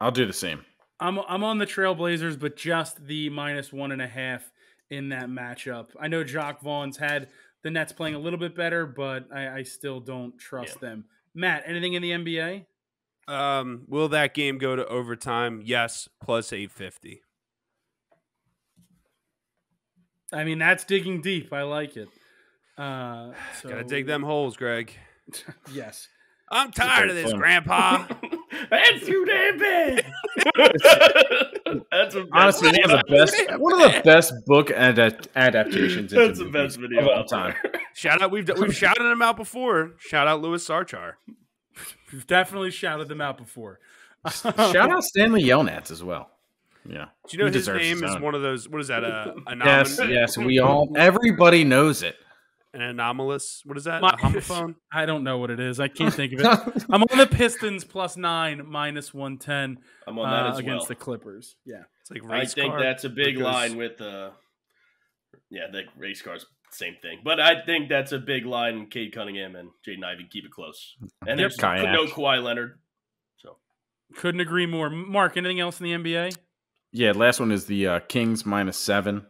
Speaker 2: I'll do the same.
Speaker 1: I'm on the Trailblazers, but just the minus 1.5 in that matchup. I know Jacques Vaughn's had the Nets playing a little bit better, but I still don't trust them. Matt, anything in the NBA?
Speaker 4: Will that game go to overtime? Yes, plus 850.
Speaker 1: I mean, that's digging deep. I like it.
Speaker 4: Gotta dig them holes, Greg.
Speaker 1: Yes.
Speaker 4: I'm tired of this, Grandpa.
Speaker 3: That's too damn big. That's
Speaker 2: honestly one of the best book adaptations.
Speaker 3: That's the best video
Speaker 2: of all time.
Speaker 4: Shout out, we've shouted them out before. Shout out Louis Sarchar.
Speaker 1: We've definitely shouted them out before.
Speaker 2: Shout out Stanley Yelnats as well. Yeah.
Speaker 4: Do you know his name is one of those? What is that?
Speaker 2: Yes. Everybody knows it.
Speaker 4: An anomalous. What is that? A homophone?
Speaker 1: I don't know what it is. I can't think of it. I'm on the Pistons plus 9, minus 110.
Speaker 3: I'm on that as
Speaker 1: against
Speaker 3: well.
Speaker 1: the Clippers. Yeah.
Speaker 4: It's like
Speaker 3: I think that's a big line with the race cars. Same thing. But I think that's a big line. Cade Cunningham and Jaden Ivey keep it close. And there's no Kawhi Leonard. So
Speaker 1: couldn't agree more. Mark, anything else in the NBA?
Speaker 2: Yeah, last one is the Kings minus 7.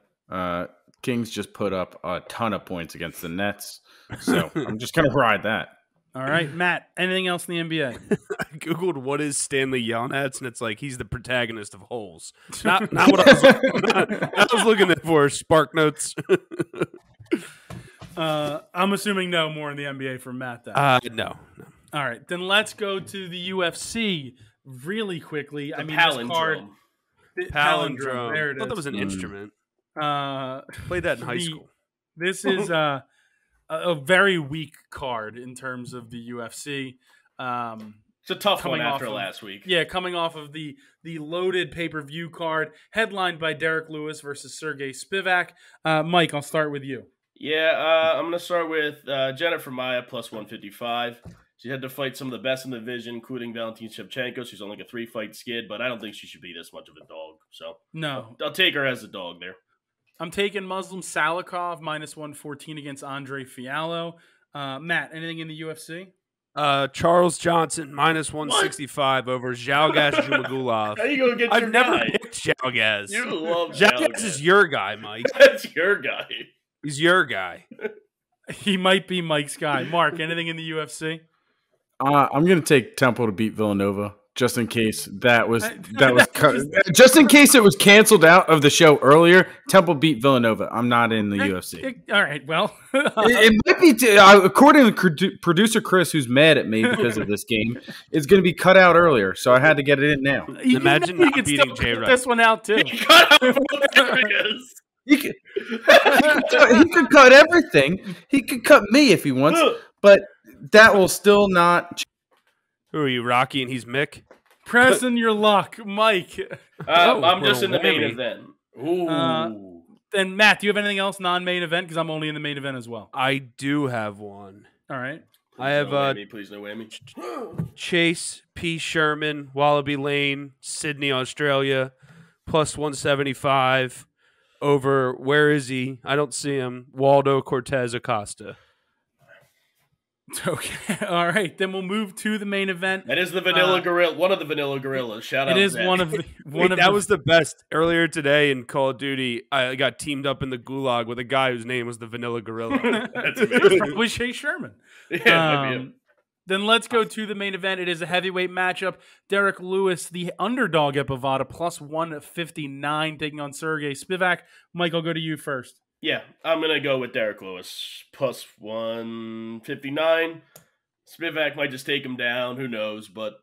Speaker 2: Kings just put up a ton of points against the Nets. So I'm just going to ride that.
Speaker 1: All right, Matt, anything else in the NBA?
Speaker 4: I Googled what is Stanley Yelnats, and it's like he's the protagonist of Holes. Not what I was looking for, Spark Notes.
Speaker 1: I'm assuming no more in the NBA from Matt then.
Speaker 4: No.
Speaker 1: All right, then let's go to the UFC really quickly.
Speaker 3: Palindrome.
Speaker 1: This card...
Speaker 4: Palindrome.
Speaker 1: There it is.
Speaker 4: I thought that was an instrument. Played that in high school.
Speaker 1: This is a very weak card in terms of the UFC.
Speaker 3: It's a tough one after last week.
Speaker 1: Yeah, coming off of the loaded pay-per-view card, headlined by Derek Lewis versus Sergey Spivak. Mike, I'll start with you.
Speaker 3: Yeah, I'm going to start with Jennifer Maia plus 155. She had to fight some of the best in the division, including Valentina Shevchenko. She's on like a 3-fight skid, but I don't think she should be this much of a dog. So
Speaker 1: no,
Speaker 3: I'll take her as a dog there.
Speaker 1: I'm taking Muslim Salikov minus 114 against Andre Fiallo. Matt, anything in the UFC?
Speaker 4: Charles Johnson minus 165 over Zhalgas Zhumagulov.
Speaker 3: How you gonna get
Speaker 4: I've
Speaker 3: your
Speaker 4: never
Speaker 3: guy?
Speaker 4: picked Zhalgas.
Speaker 3: You love
Speaker 4: Zhalgas is your guy, Mike.
Speaker 3: That's your guy.
Speaker 4: He's your guy.
Speaker 1: He might be Mike's guy. Mark, anything in the UFC?
Speaker 2: I'm going to take Temple to beat Villanova just in case that was just in case it was canceled out of the show earlier. Temple beat Villanova. I'm not in the UFC.
Speaker 1: All right. Well,
Speaker 2: it might be according to producer Chris, who's mad at me because of this game. It's going to be cut out earlier, so I had to get it in now.
Speaker 4: Imagine not beating J. Wright.
Speaker 1: This one out too.
Speaker 2: He could cut everything. He could cut me if he wants, but that will still not.
Speaker 4: Who are you, Rocky, and he's Mick?
Speaker 1: Pressing your luck, Mike.
Speaker 3: I'm just in the main event. Ooh.
Speaker 1: Then, Matt, do you have anything else non-main event? Because I'm only in the main event as well.
Speaker 4: I do have one.
Speaker 1: All right.
Speaker 3: I have please no whammy.
Speaker 4: Chase P. Sherman, Wallaby Lane, Sydney, Australia, plus 175 over, where is he? I don't see him. Waldo Cortez Acosta.
Speaker 1: Okay. All right. Then we'll move to the main event.
Speaker 3: That is the Vanilla Gorilla, one of the Vanilla Gorillas. Shout out.
Speaker 1: It is
Speaker 3: Zach.
Speaker 1: one of the
Speaker 4: that was the best. Earlier today in Call of Duty, I got teamed up in the Gulag with a guy whose name was the Vanilla Gorilla.
Speaker 1: Probably Chase Sherman.
Speaker 3: Yeah,
Speaker 1: then let's go to the main event. It is a heavyweight matchup. Derek Lewis, the underdog at Bovada, plus 159, taking on Sergey Spivak. Mike, I'll go to you first.
Speaker 3: Yeah, I'm going to go with Derek Lewis, plus 159. Spivak might just take him down. Who knows? But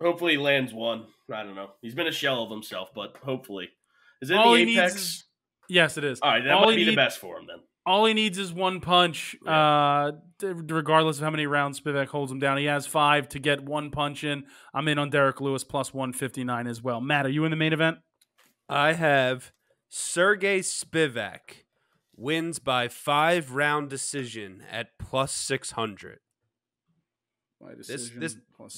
Speaker 3: hopefully he lands one. I don't know. He's been a shell of himself, but hopefully. Is it
Speaker 1: All
Speaker 3: the
Speaker 1: he
Speaker 3: Apex?
Speaker 1: needs is... Yes, it is.
Speaker 3: All right, that might be the best for him then.
Speaker 1: All he needs is one punch, regardless of how many rounds Spivak holds him down. He has 5 to get one punch in. I'm in on Derek Lewis plus 159 as well. Matt, are you in the main event?
Speaker 4: I have Sergey Spivak wins by 5-round decision at plus 600.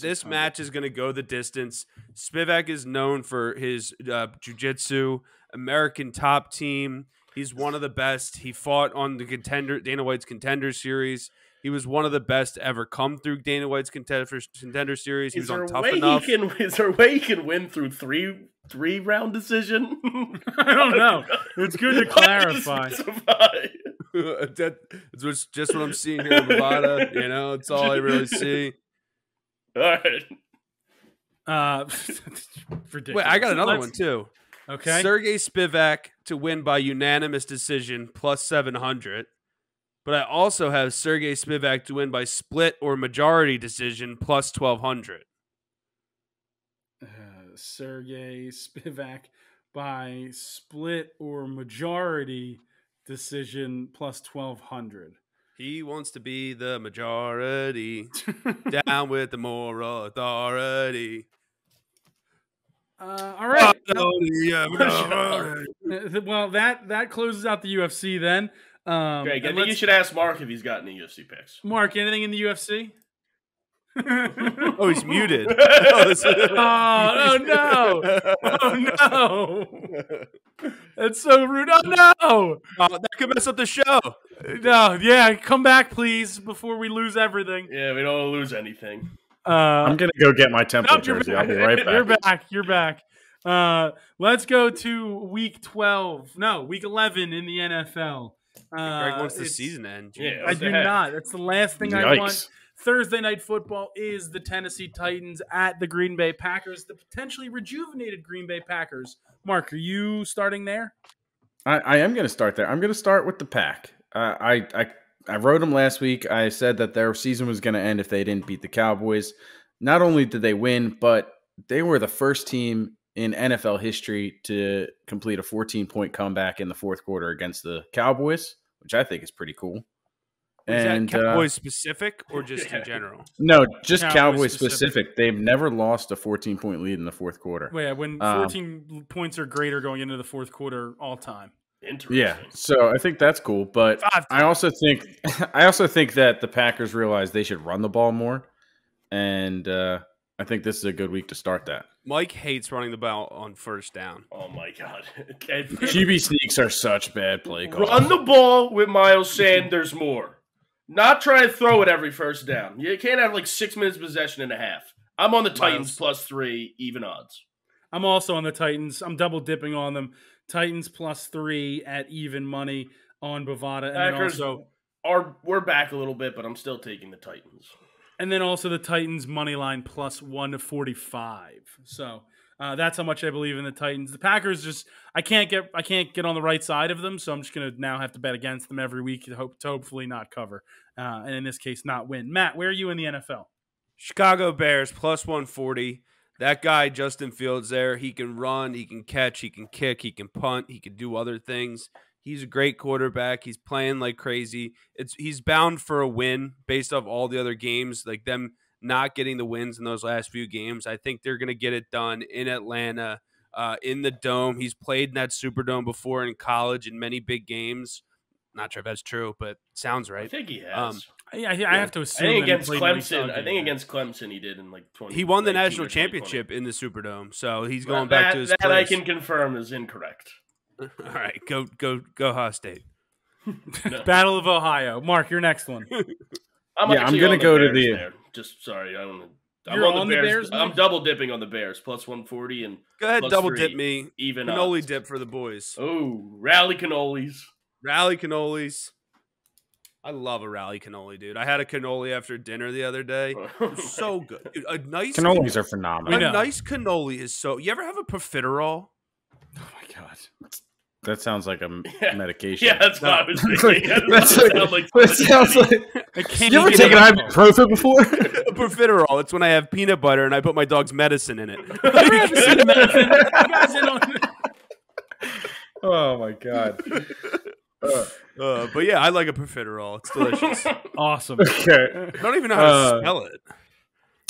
Speaker 4: This match is going to go the distance. Spivak is known for his jiu-jitsu, American Top Team. He's one of the best. He fought on the Dana White's Contender Series. He was one of the best to ever come through Dana White's Contender Series. He was on Tough Enough.
Speaker 3: Is there a way he can win through three-round decision?
Speaker 1: I don't know. It's good to clarify.
Speaker 4: That's just what I'm seeing here in Nevada. You know, it's all I really see.
Speaker 3: All right.
Speaker 1: Ridiculous.
Speaker 4: Wait, I got another one too.
Speaker 1: Okay.
Speaker 4: Sergey Spivak to win by unanimous decision plus 700. But I also have Sergey Spivak to win by split or majority decision plus 1200.
Speaker 1: Sergey Spivak by split or majority decision plus 1200.
Speaker 4: He wants to be the majority. Down with the moral authority.
Speaker 1: All right.
Speaker 4: Minority.
Speaker 1: Well, that closes out the UFC then.
Speaker 3: Greg, I think you should ask Mark if he's got any UFC picks.
Speaker 1: Mark, anything in the UFC?
Speaker 4: Oh, he's muted.
Speaker 1: Oh no! Oh no! That's so rude. Oh no!
Speaker 4: That could mess up the show.
Speaker 1: No, yeah, come back, please, before we lose everything.
Speaker 3: Yeah, we don't lose anything.
Speaker 2: I'm gonna go get my Temple jersey. I'll be right back.
Speaker 1: You're back. Let's go to week 12. No, week 11 in the NFL.
Speaker 4: Greg wants the season end.
Speaker 3: Yeah,
Speaker 1: I do not. That's the last thing I want.
Speaker 2: Yikes.
Speaker 1: Thursday Night Football is the Tennessee Titans at the Green Bay Packers, the potentially rejuvenated Green Bay Packers. Mark, are you starting there?
Speaker 2: I am going to start there. I'm going to start with the Pack. I wrote them last week. I said that their season was going to end if they didn't beat the Cowboys. Not only did they win, but they were the first team in NFL history to complete a 14-point comeback in the fourth quarter against the Cowboys, which I think is pretty cool.
Speaker 4: Is that Cowboys specific or just in general?
Speaker 2: No, just Cowboys specific. They've never lost a 14-point lead in the fourth quarter.
Speaker 1: Well, yeah, when 14 points or greater going into the fourth quarter all time.
Speaker 3: Interesting.
Speaker 2: Yeah, so I think that's cool. But I also think that the Packers realize they should run the ball more, and I think this is a good week to start that.
Speaker 4: Mike hates running the ball on first down.
Speaker 3: Oh my god.
Speaker 2: QB sneaks are such bad play calls.
Speaker 3: Run the ball with Miles Sanders more. Not try to throw it every first down. You can't have like 6 minutes possession and a half. I'm on the Titans plus 3, even odds.
Speaker 1: I'm also on the Titans. I'm double dipping on them. Titans plus 3 at even money on Bovada. And
Speaker 3: Packers we're back a little bit, but I'm still taking the Titans.
Speaker 1: And then also the Titans money line plus 145. So that's how much I believe in the Titans. The Packers I can't get on the right side of them, so I'm just gonna now have to bet against them every week to hopefully not cover, and in this case not win. Matt, where are you in the NFL?
Speaker 4: Chicago Bears plus 140. That guy Justin Fields there, he can run, he can catch, he can kick, he can punt, he can do other things. He's a great quarterback. He's playing like crazy. He's bound for a win based off all the other games, like them not getting the wins in those last few games. I think they're going to get it done in Atlanta, in the Dome. He's played in that Superdome before in college in many big games. Not sure if that's true, but sounds right.
Speaker 3: I think he has.
Speaker 1: I have to assume.
Speaker 3: I think against Clemson he did in like 20.
Speaker 4: He won the national championship in the Superdome, so he's going back to his place.
Speaker 3: That I can confirm is incorrect.
Speaker 4: All right, go Ohio State.
Speaker 3: No.
Speaker 1: Battle of Ohio. Mark, your next one.
Speaker 3: I'm going to go to the. Just sorry, I don't know. I'm on the Bears. I'm double dipping on the Bears plus 140 and
Speaker 4: go ahead, double dip me.
Speaker 3: Even
Speaker 4: cannoli dip for the boys.
Speaker 3: Oh, rally cannolis.
Speaker 4: Rally cannolis. I love a rally cannoli, dude. I had a cannoli after dinner the other day. So good. Dude, a nice
Speaker 2: cannolis are phenomenal.
Speaker 4: A nice cannoli is so. You ever have a profiterole?
Speaker 2: Oh my god, that sounds like a medication.
Speaker 3: Yeah, that's what I was thinking.
Speaker 2: That sounds like. You ever taken ibuprofen before?
Speaker 4: A profiterole. It's when I have peanut butter and I put my dog's medicine in it.
Speaker 2: Oh my god.
Speaker 4: But yeah, I like a profiterole. It's delicious.
Speaker 1: Awesome.
Speaker 2: Okay.
Speaker 4: I don't even know how to spell it.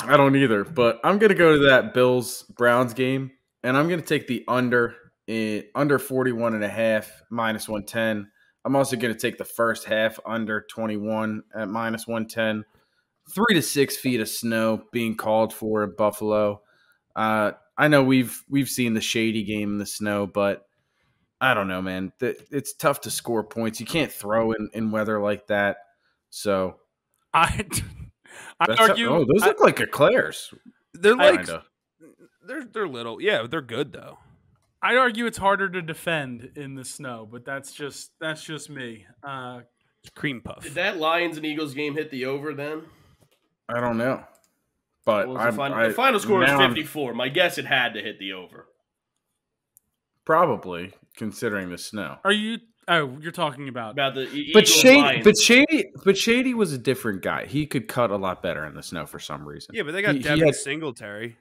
Speaker 2: I don't either, but I'm going to go to that Bills-Browns game, and I'm going to take the under 41.5, -110. I'm also going to take the first half under 21 at -110. 3 to 6 feet of snow being called for in Buffalo. I know we've seen the shady game in the snow, but I don't know, man. It's tough to score points. You can't throw in weather like that. So
Speaker 1: I argue.
Speaker 2: those look like eclairs.
Speaker 4: They're like
Speaker 2: Kinda.
Speaker 4: they're little. Yeah, they're good though.
Speaker 1: I'd argue it's harder to defend in the snow, but that's just me.
Speaker 4: It's cream puff.
Speaker 3: Did that Lions and Eagles game hit the over then?
Speaker 2: I don't know, but
Speaker 3: The final score is
Speaker 2: now
Speaker 3: 54. My guess it had to hit the over.
Speaker 2: probably considering the snow.
Speaker 1: Are you? Oh, you're talking about
Speaker 3: The
Speaker 2: But
Speaker 3: Eagles
Speaker 2: Shady, Shady was a different guy. He could cut a lot better in the snow for some reason.
Speaker 4: Yeah, but they got
Speaker 2: He
Speaker 4: Devin
Speaker 2: had-
Speaker 4: Singletary.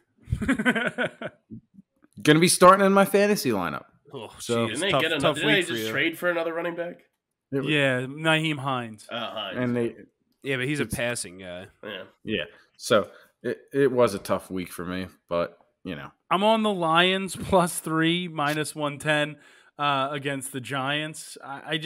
Speaker 2: Gonna be starting in my fantasy lineup.
Speaker 4: Oh,
Speaker 2: So-
Speaker 4: geez,
Speaker 3: Didn't they
Speaker 4: tough,
Speaker 3: get
Speaker 4: tough
Speaker 3: didn't they
Speaker 4: week for
Speaker 3: just
Speaker 4: you.
Speaker 3: trade for another running back?
Speaker 1: yeah, Naheem Hines.
Speaker 2: And they
Speaker 4: Yeah, but he's a passing guy.
Speaker 3: Yeah.
Speaker 2: So it was a tough week for me, but you know.
Speaker 1: I'm on the Lions +3 -110 against the Giants. I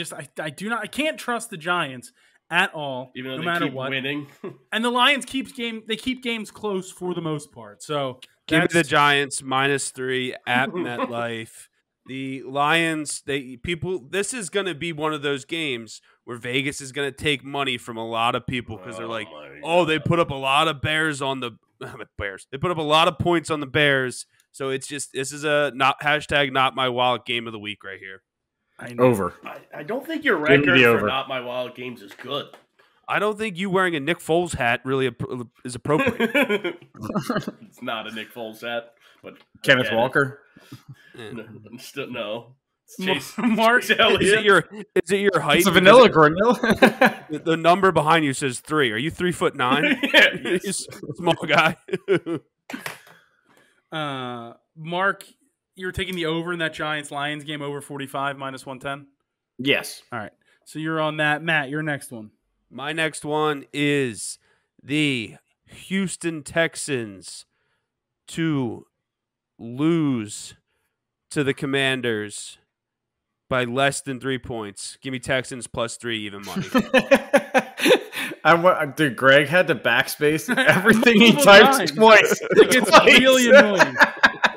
Speaker 1: can't trust the Giants at all,
Speaker 3: Even though
Speaker 1: no
Speaker 3: they
Speaker 1: matter
Speaker 3: keep
Speaker 1: what.
Speaker 3: winning.
Speaker 1: And the Lions keep games close for the most part. So
Speaker 4: Give me the
Speaker 1: that's-
Speaker 4: Giants -3 at MetLife. The Lions, this is going to be one of those games where Vegas is going to take money from a lot of people because they're like, they put up a lot of Bears on the Bears. They put up a lot of points on the Bears. So it's just, this is a not my wallet game of the week right here.
Speaker 1: I know.
Speaker 2: Over.
Speaker 3: I don't think your
Speaker 2: Give me
Speaker 3: record
Speaker 2: the
Speaker 3: for
Speaker 2: over.
Speaker 3: not my wild games is good.
Speaker 4: I don't think you wearing a Nick Foles hat really is appropriate.
Speaker 3: It's not a Nick Foles hat, but I
Speaker 2: Kenneth
Speaker 3: get it.
Speaker 2: Walker.
Speaker 3: No. It's Chase,
Speaker 1: Mark,
Speaker 3: Chase Elliott.
Speaker 4: Is it your height?
Speaker 2: It's a
Speaker 4: Because
Speaker 2: vanilla granule.
Speaker 4: The number behind you says 3. Are you 3'9"?
Speaker 3: Yeah,
Speaker 4: You small guy.
Speaker 1: Mark, you're taking the over in that Giants-Lions game, over 45 -110.
Speaker 2: Yes.
Speaker 1: All right. So you're on that. Matt, your next one.
Speaker 4: My next one is the Houston Texans to lose to the Commanders by less than 3 points. Give me Texans +3 even money.
Speaker 2: Dude, Greg had to backspace everything he
Speaker 1: Multiple
Speaker 2: typed
Speaker 1: times.
Speaker 2: twice.
Speaker 1: It gets
Speaker 2: Twice.
Speaker 1: really annoying.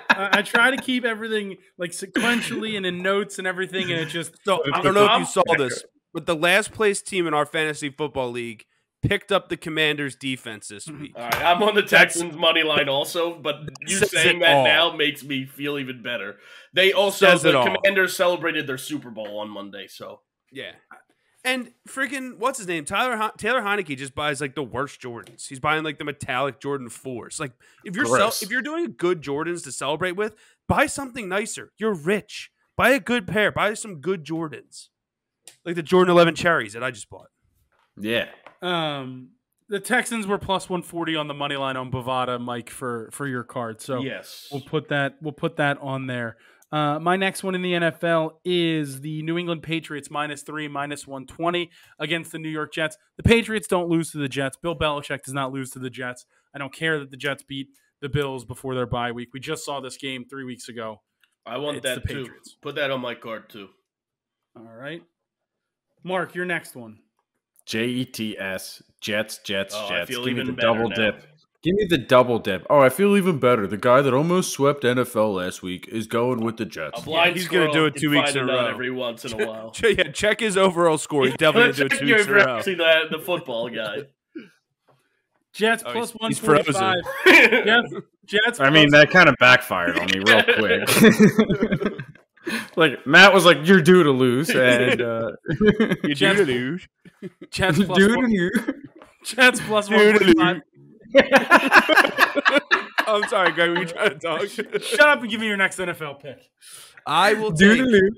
Speaker 1: I try to keep everything like sequentially and in notes and everything, and it just
Speaker 4: So I don't know if you saw this, but the last place team in our fantasy football league picked up the Commanders' defense this week.
Speaker 3: All right, I'm on the Texans money line also, but you
Speaker 4: Says
Speaker 3: saying
Speaker 4: it
Speaker 3: that
Speaker 4: all.
Speaker 3: now makes me feel even better. They also
Speaker 4: Says it
Speaker 3: the
Speaker 4: all.
Speaker 3: Commanders celebrated their Super Bowl on Monday, so
Speaker 4: Yeah. And freaking, what's his name? Taylor Heineke just buys like the worst Jordans. He's buying like the metallic Jordan 4s. Like if you're
Speaker 2: Gross.
Speaker 4: if you're doing good Jordans to celebrate with, buy something nicer. You're rich. Buy a good pair. Buy some good Jordans. Like the Jordan 11 cherries that I just bought.
Speaker 2: Yeah.
Speaker 1: The Texans were +140 on the money line on Bovada, Mike, for your card. So
Speaker 3: yes.
Speaker 1: we'll put that on there. My next one in the NFL is the New England Patriots -3, -120 against the New York Jets. The Patriots don't lose to the Jets. Bill Belichick does not lose to the Jets. I don't care that the Jets beat the Bills before their bye week. We just saw this game 3 weeks ago.
Speaker 3: I want
Speaker 1: It's
Speaker 3: that
Speaker 1: the
Speaker 3: too.
Speaker 1: Patriots.
Speaker 3: Put that on my card too.
Speaker 1: All right. Mark, your next one.
Speaker 2: Jets, Jets,
Speaker 3: Oh, I
Speaker 2: Jets.
Speaker 3: feel
Speaker 2: Give me
Speaker 3: even
Speaker 2: the
Speaker 3: better
Speaker 2: double
Speaker 3: now.
Speaker 2: dip. Give me the double dip. Oh, I feel even better. The guy that almost swept NFL last week is going with the
Speaker 3: A
Speaker 2: Jets.
Speaker 3: blind
Speaker 4: he's gonna do
Speaker 3: squirrel
Speaker 4: it 2
Speaker 3: can
Speaker 4: weeks
Speaker 3: find
Speaker 4: in a
Speaker 3: it out
Speaker 4: row.
Speaker 3: every once in a while.
Speaker 4: Yeah, check his overall score. He's definitely going to do it 2 weeks in a row.
Speaker 3: Actually, the football guy.
Speaker 1: Jets
Speaker 4: Oh,
Speaker 1: plus
Speaker 4: he's
Speaker 1: 145. Jets.
Speaker 2: I mean, that kind of backfired on me real quick. Like, Matt was like, you're due to lose. And
Speaker 4: You
Speaker 1: Jets-
Speaker 4: do lose.
Speaker 1: Jets plus
Speaker 2: due to
Speaker 1: one-
Speaker 2: lose.
Speaker 1: Jets plus
Speaker 4: Due to
Speaker 1: 145.
Speaker 4: I'm sorry, Greg. Were you trying to talk?
Speaker 1: Shut up and give me your next NFL pick.
Speaker 4: I will
Speaker 2: Due to
Speaker 4: take
Speaker 2: lose.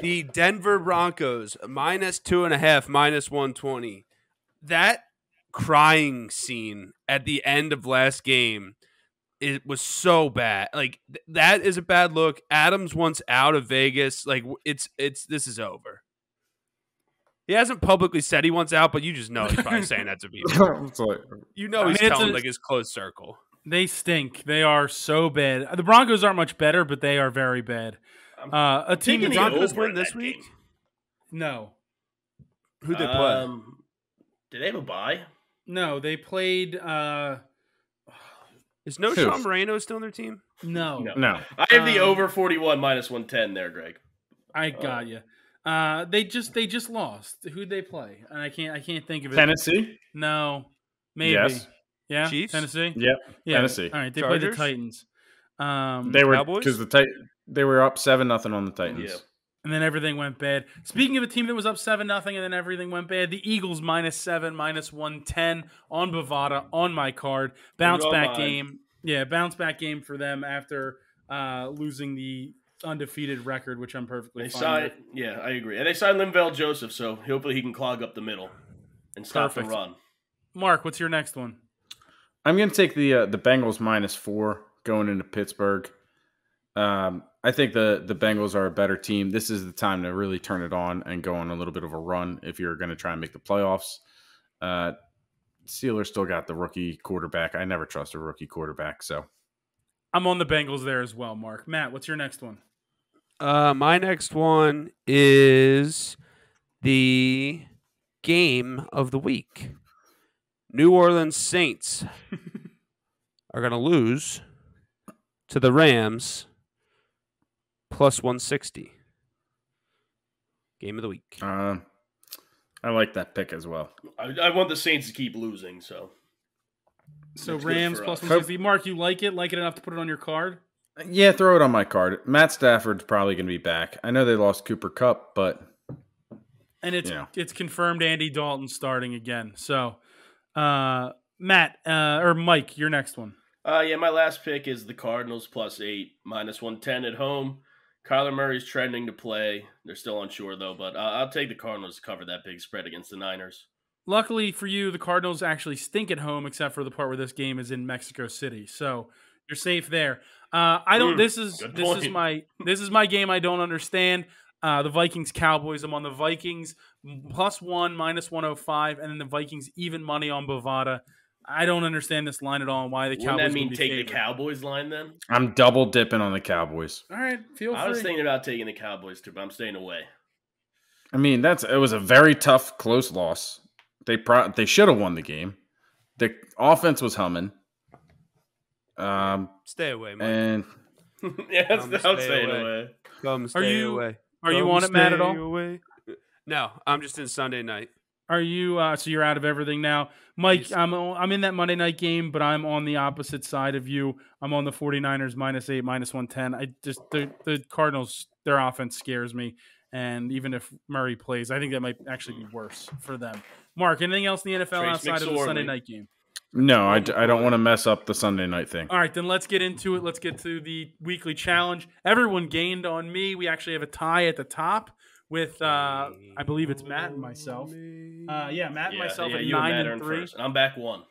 Speaker 4: the Denver Broncos -2.5, -120. That crying scene at the end of last game, it was so bad. Like that is a bad look. Adams wants out of Vegas. Like this is over. He hasn't publicly said he wants out, but you just know he's probably saying that to people.
Speaker 2: It's like,
Speaker 4: You know he's telling like his close circle.
Speaker 1: They stink. They are so bad. The Broncos aren't much better, but they are very bad. A team
Speaker 3: Taking
Speaker 1: the
Speaker 3: the
Speaker 1: Broncos
Speaker 3: over
Speaker 4: win
Speaker 3: in
Speaker 4: this
Speaker 3: that
Speaker 4: week?
Speaker 3: game.
Speaker 1: No.
Speaker 4: Who'd they play?
Speaker 3: Did they have a bye?
Speaker 1: No, they played
Speaker 4: Is no Sean Moreno still on their team?
Speaker 1: no.
Speaker 2: no.
Speaker 3: I have the over 41 minus 110 there, Greg.
Speaker 1: I got you. They just lost. Who'd they play? And I can't think of it.
Speaker 2: Tennessee?
Speaker 1: No. Maybe.
Speaker 2: Yes.
Speaker 1: Yeah.
Speaker 4: Chiefs?
Speaker 1: Tennessee?
Speaker 2: Yep.
Speaker 1: Yeah.
Speaker 2: Tennessee.
Speaker 1: All right. They played the
Speaker 4: Chargers?
Speaker 1: Titans.
Speaker 2: They were
Speaker 4: Cowboys?
Speaker 2: because they were up 7-0 on the Titans.
Speaker 3: Yeah.
Speaker 1: And then everything went bad. Speaking of a team that was up 7-0 and then everything went bad, the Eagles -7, -110 on Bovada on my card. Bounce back game. Yeah, bounce back game for them after losing the undefeated record, which I'm perfectly fine with.
Speaker 3: Yeah, I agree. And they signed Linval Joseph, so hopefully he can clog up the middle and stop
Speaker 1: Perfect.
Speaker 3: the run.
Speaker 1: Mark, what's your next one?
Speaker 2: I'm going to take the Bengals -4 going into Pittsburgh. I think the Bengals are a better team. This is the time to really turn it on and go on a little bit of a run if you're going to try and make the playoffs. Steelers still got the rookie quarterback. I never trust a rookie quarterback, so
Speaker 1: I'm on the Bengals there as well, Mark. Matt, what's your next one?
Speaker 4: My next one is the game of the week. New Orleans Saints are going to lose to the Rams +160. Game of the week.
Speaker 2: I like that pick as well.
Speaker 3: I want the Saints to keep losing, so.
Speaker 1: So
Speaker 3: That's good
Speaker 1: Rams
Speaker 3: for us.
Speaker 1: +160. Mark, you like it? Like it enough to put it on your card?
Speaker 2: Yeah, throw it on my card. Matt Stafford's probably going to be back. I know they lost Cooper Kupp, but
Speaker 1: And it's confirmed Andy Dalton starting again. So, Matt or Mike, your next one.
Speaker 3: Yeah, my last pick is the Cardinals +8, -110 at home. Kyler Murray's trending to play. They're still unsure, though, but I'll take the Cardinals to cover that big spread against the Niners.
Speaker 1: Luckily for you, the Cardinals actually stink at home, except for the part where this game is in Mexico City. So you're safe there. I don't. This is my game. I don't understand. The Vikings Cowboys. I'm on the Vikings +1 -105, and then the Vikings even money on Bovada. I don't understand this line at all and why the Cowboys.
Speaker 3: Wouldn't that mean
Speaker 1: would be
Speaker 3: take
Speaker 1: favored.
Speaker 3: the Cowboys line then?
Speaker 2: I'm double dipping on the Cowboys.
Speaker 1: All right, feel free.
Speaker 3: I was thinking about taking the Cowboys too, but I'm staying away.
Speaker 2: I mean, it was a very tough, close loss. They should have won the game. The offense was humming.
Speaker 4: Stay away, Mike.
Speaker 2: And
Speaker 3: Yeah,
Speaker 4: Come
Speaker 3: I'm
Speaker 4: stay
Speaker 3: staying
Speaker 4: away.
Speaker 3: away.
Speaker 4: Come stay
Speaker 1: you-
Speaker 4: away.
Speaker 1: Are you
Speaker 4: Come
Speaker 1: on it, Matt, at
Speaker 4: stay
Speaker 1: all?
Speaker 4: away. No, I'm just in Sunday night.
Speaker 1: Are you? So you're out of everything now, Mike.
Speaker 4: Yes.
Speaker 1: I'm in that Monday night game, but I'm on the opposite side of you. I'm on the 49ers -8, -110. I just the Cardinals, their offense scares me, and even if Murray plays, I think that might actually be worse for them. Mark, anything else in the NFL
Speaker 3: Trace
Speaker 1: outside of the
Speaker 3: McSorley.
Speaker 1: Sunday night game?
Speaker 2: no, I don't want to mess up the Sunday night thing.
Speaker 1: All right, then let's get into it. Let's get to the weekly challenge. Everyone gained on me. We actually have a tie at the top with, I believe it's Matt and myself. Matt and myself at
Speaker 3: you and
Speaker 1: 9
Speaker 3: Matt are
Speaker 1: and
Speaker 3: in
Speaker 1: 3.
Speaker 3: first. And I'm back 1.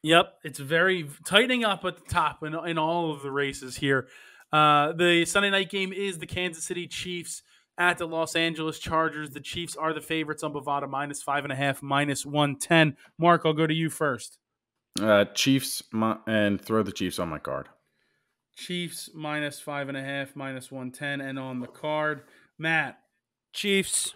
Speaker 1: Yep, it's very tightening up at the top in all of the races here. The Sunday night game is the Kansas City Chiefs at the Los Angeles Chargers. The Chiefs are the favorites on Bovada -5.5, -110. Mark, I'll go to you first.
Speaker 2: Chiefs and throw the Chiefs on my card.
Speaker 1: Chiefs -5.5, -110, and on the card, Matt.
Speaker 4: Chiefs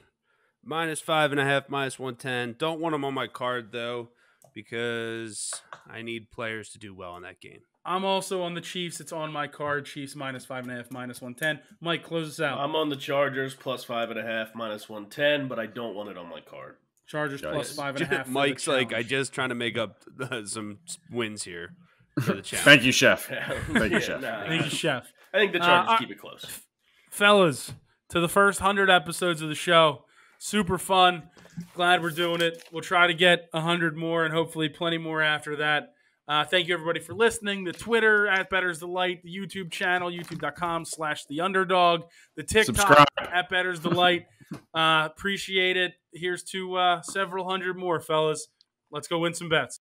Speaker 4: -5.5, -110. Don't want them on my card though, because I need players to do well in that game.
Speaker 1: I'm also on the Chiefs. It's on my card. Chiefs -5.5, -110. Mike, close us out.
Speaker 3: I'm on the Chargers +5.5, -110, but I don't want it on my card.
Speaker 1: Chargers +5.5.
Speaker 4: Mike's like, I just trying to make up some wins here for the challenge.
Speaker 2: Thank you, Chef. Thank you, Chef.
Speaker 1: Thank you, Chef.
Speaker 3: I think the Chargers keep it close.
Speaker 1: Fellas, to the first 100 episodes of the show. Super fun. Glad we're doing it. We'll try to get 100 more and hopefully plenty more after that. Thank you, everybody, for listening. The Twitter, @Bettors Delight. The YouTube channel, youtube.com/theunderdog. The TikTok,
Speaker 2: Subscribe.
Speaker 1: @Bettors Delight. Appreciate it. Here's to several hundred more, fellas. Let's go win some bets.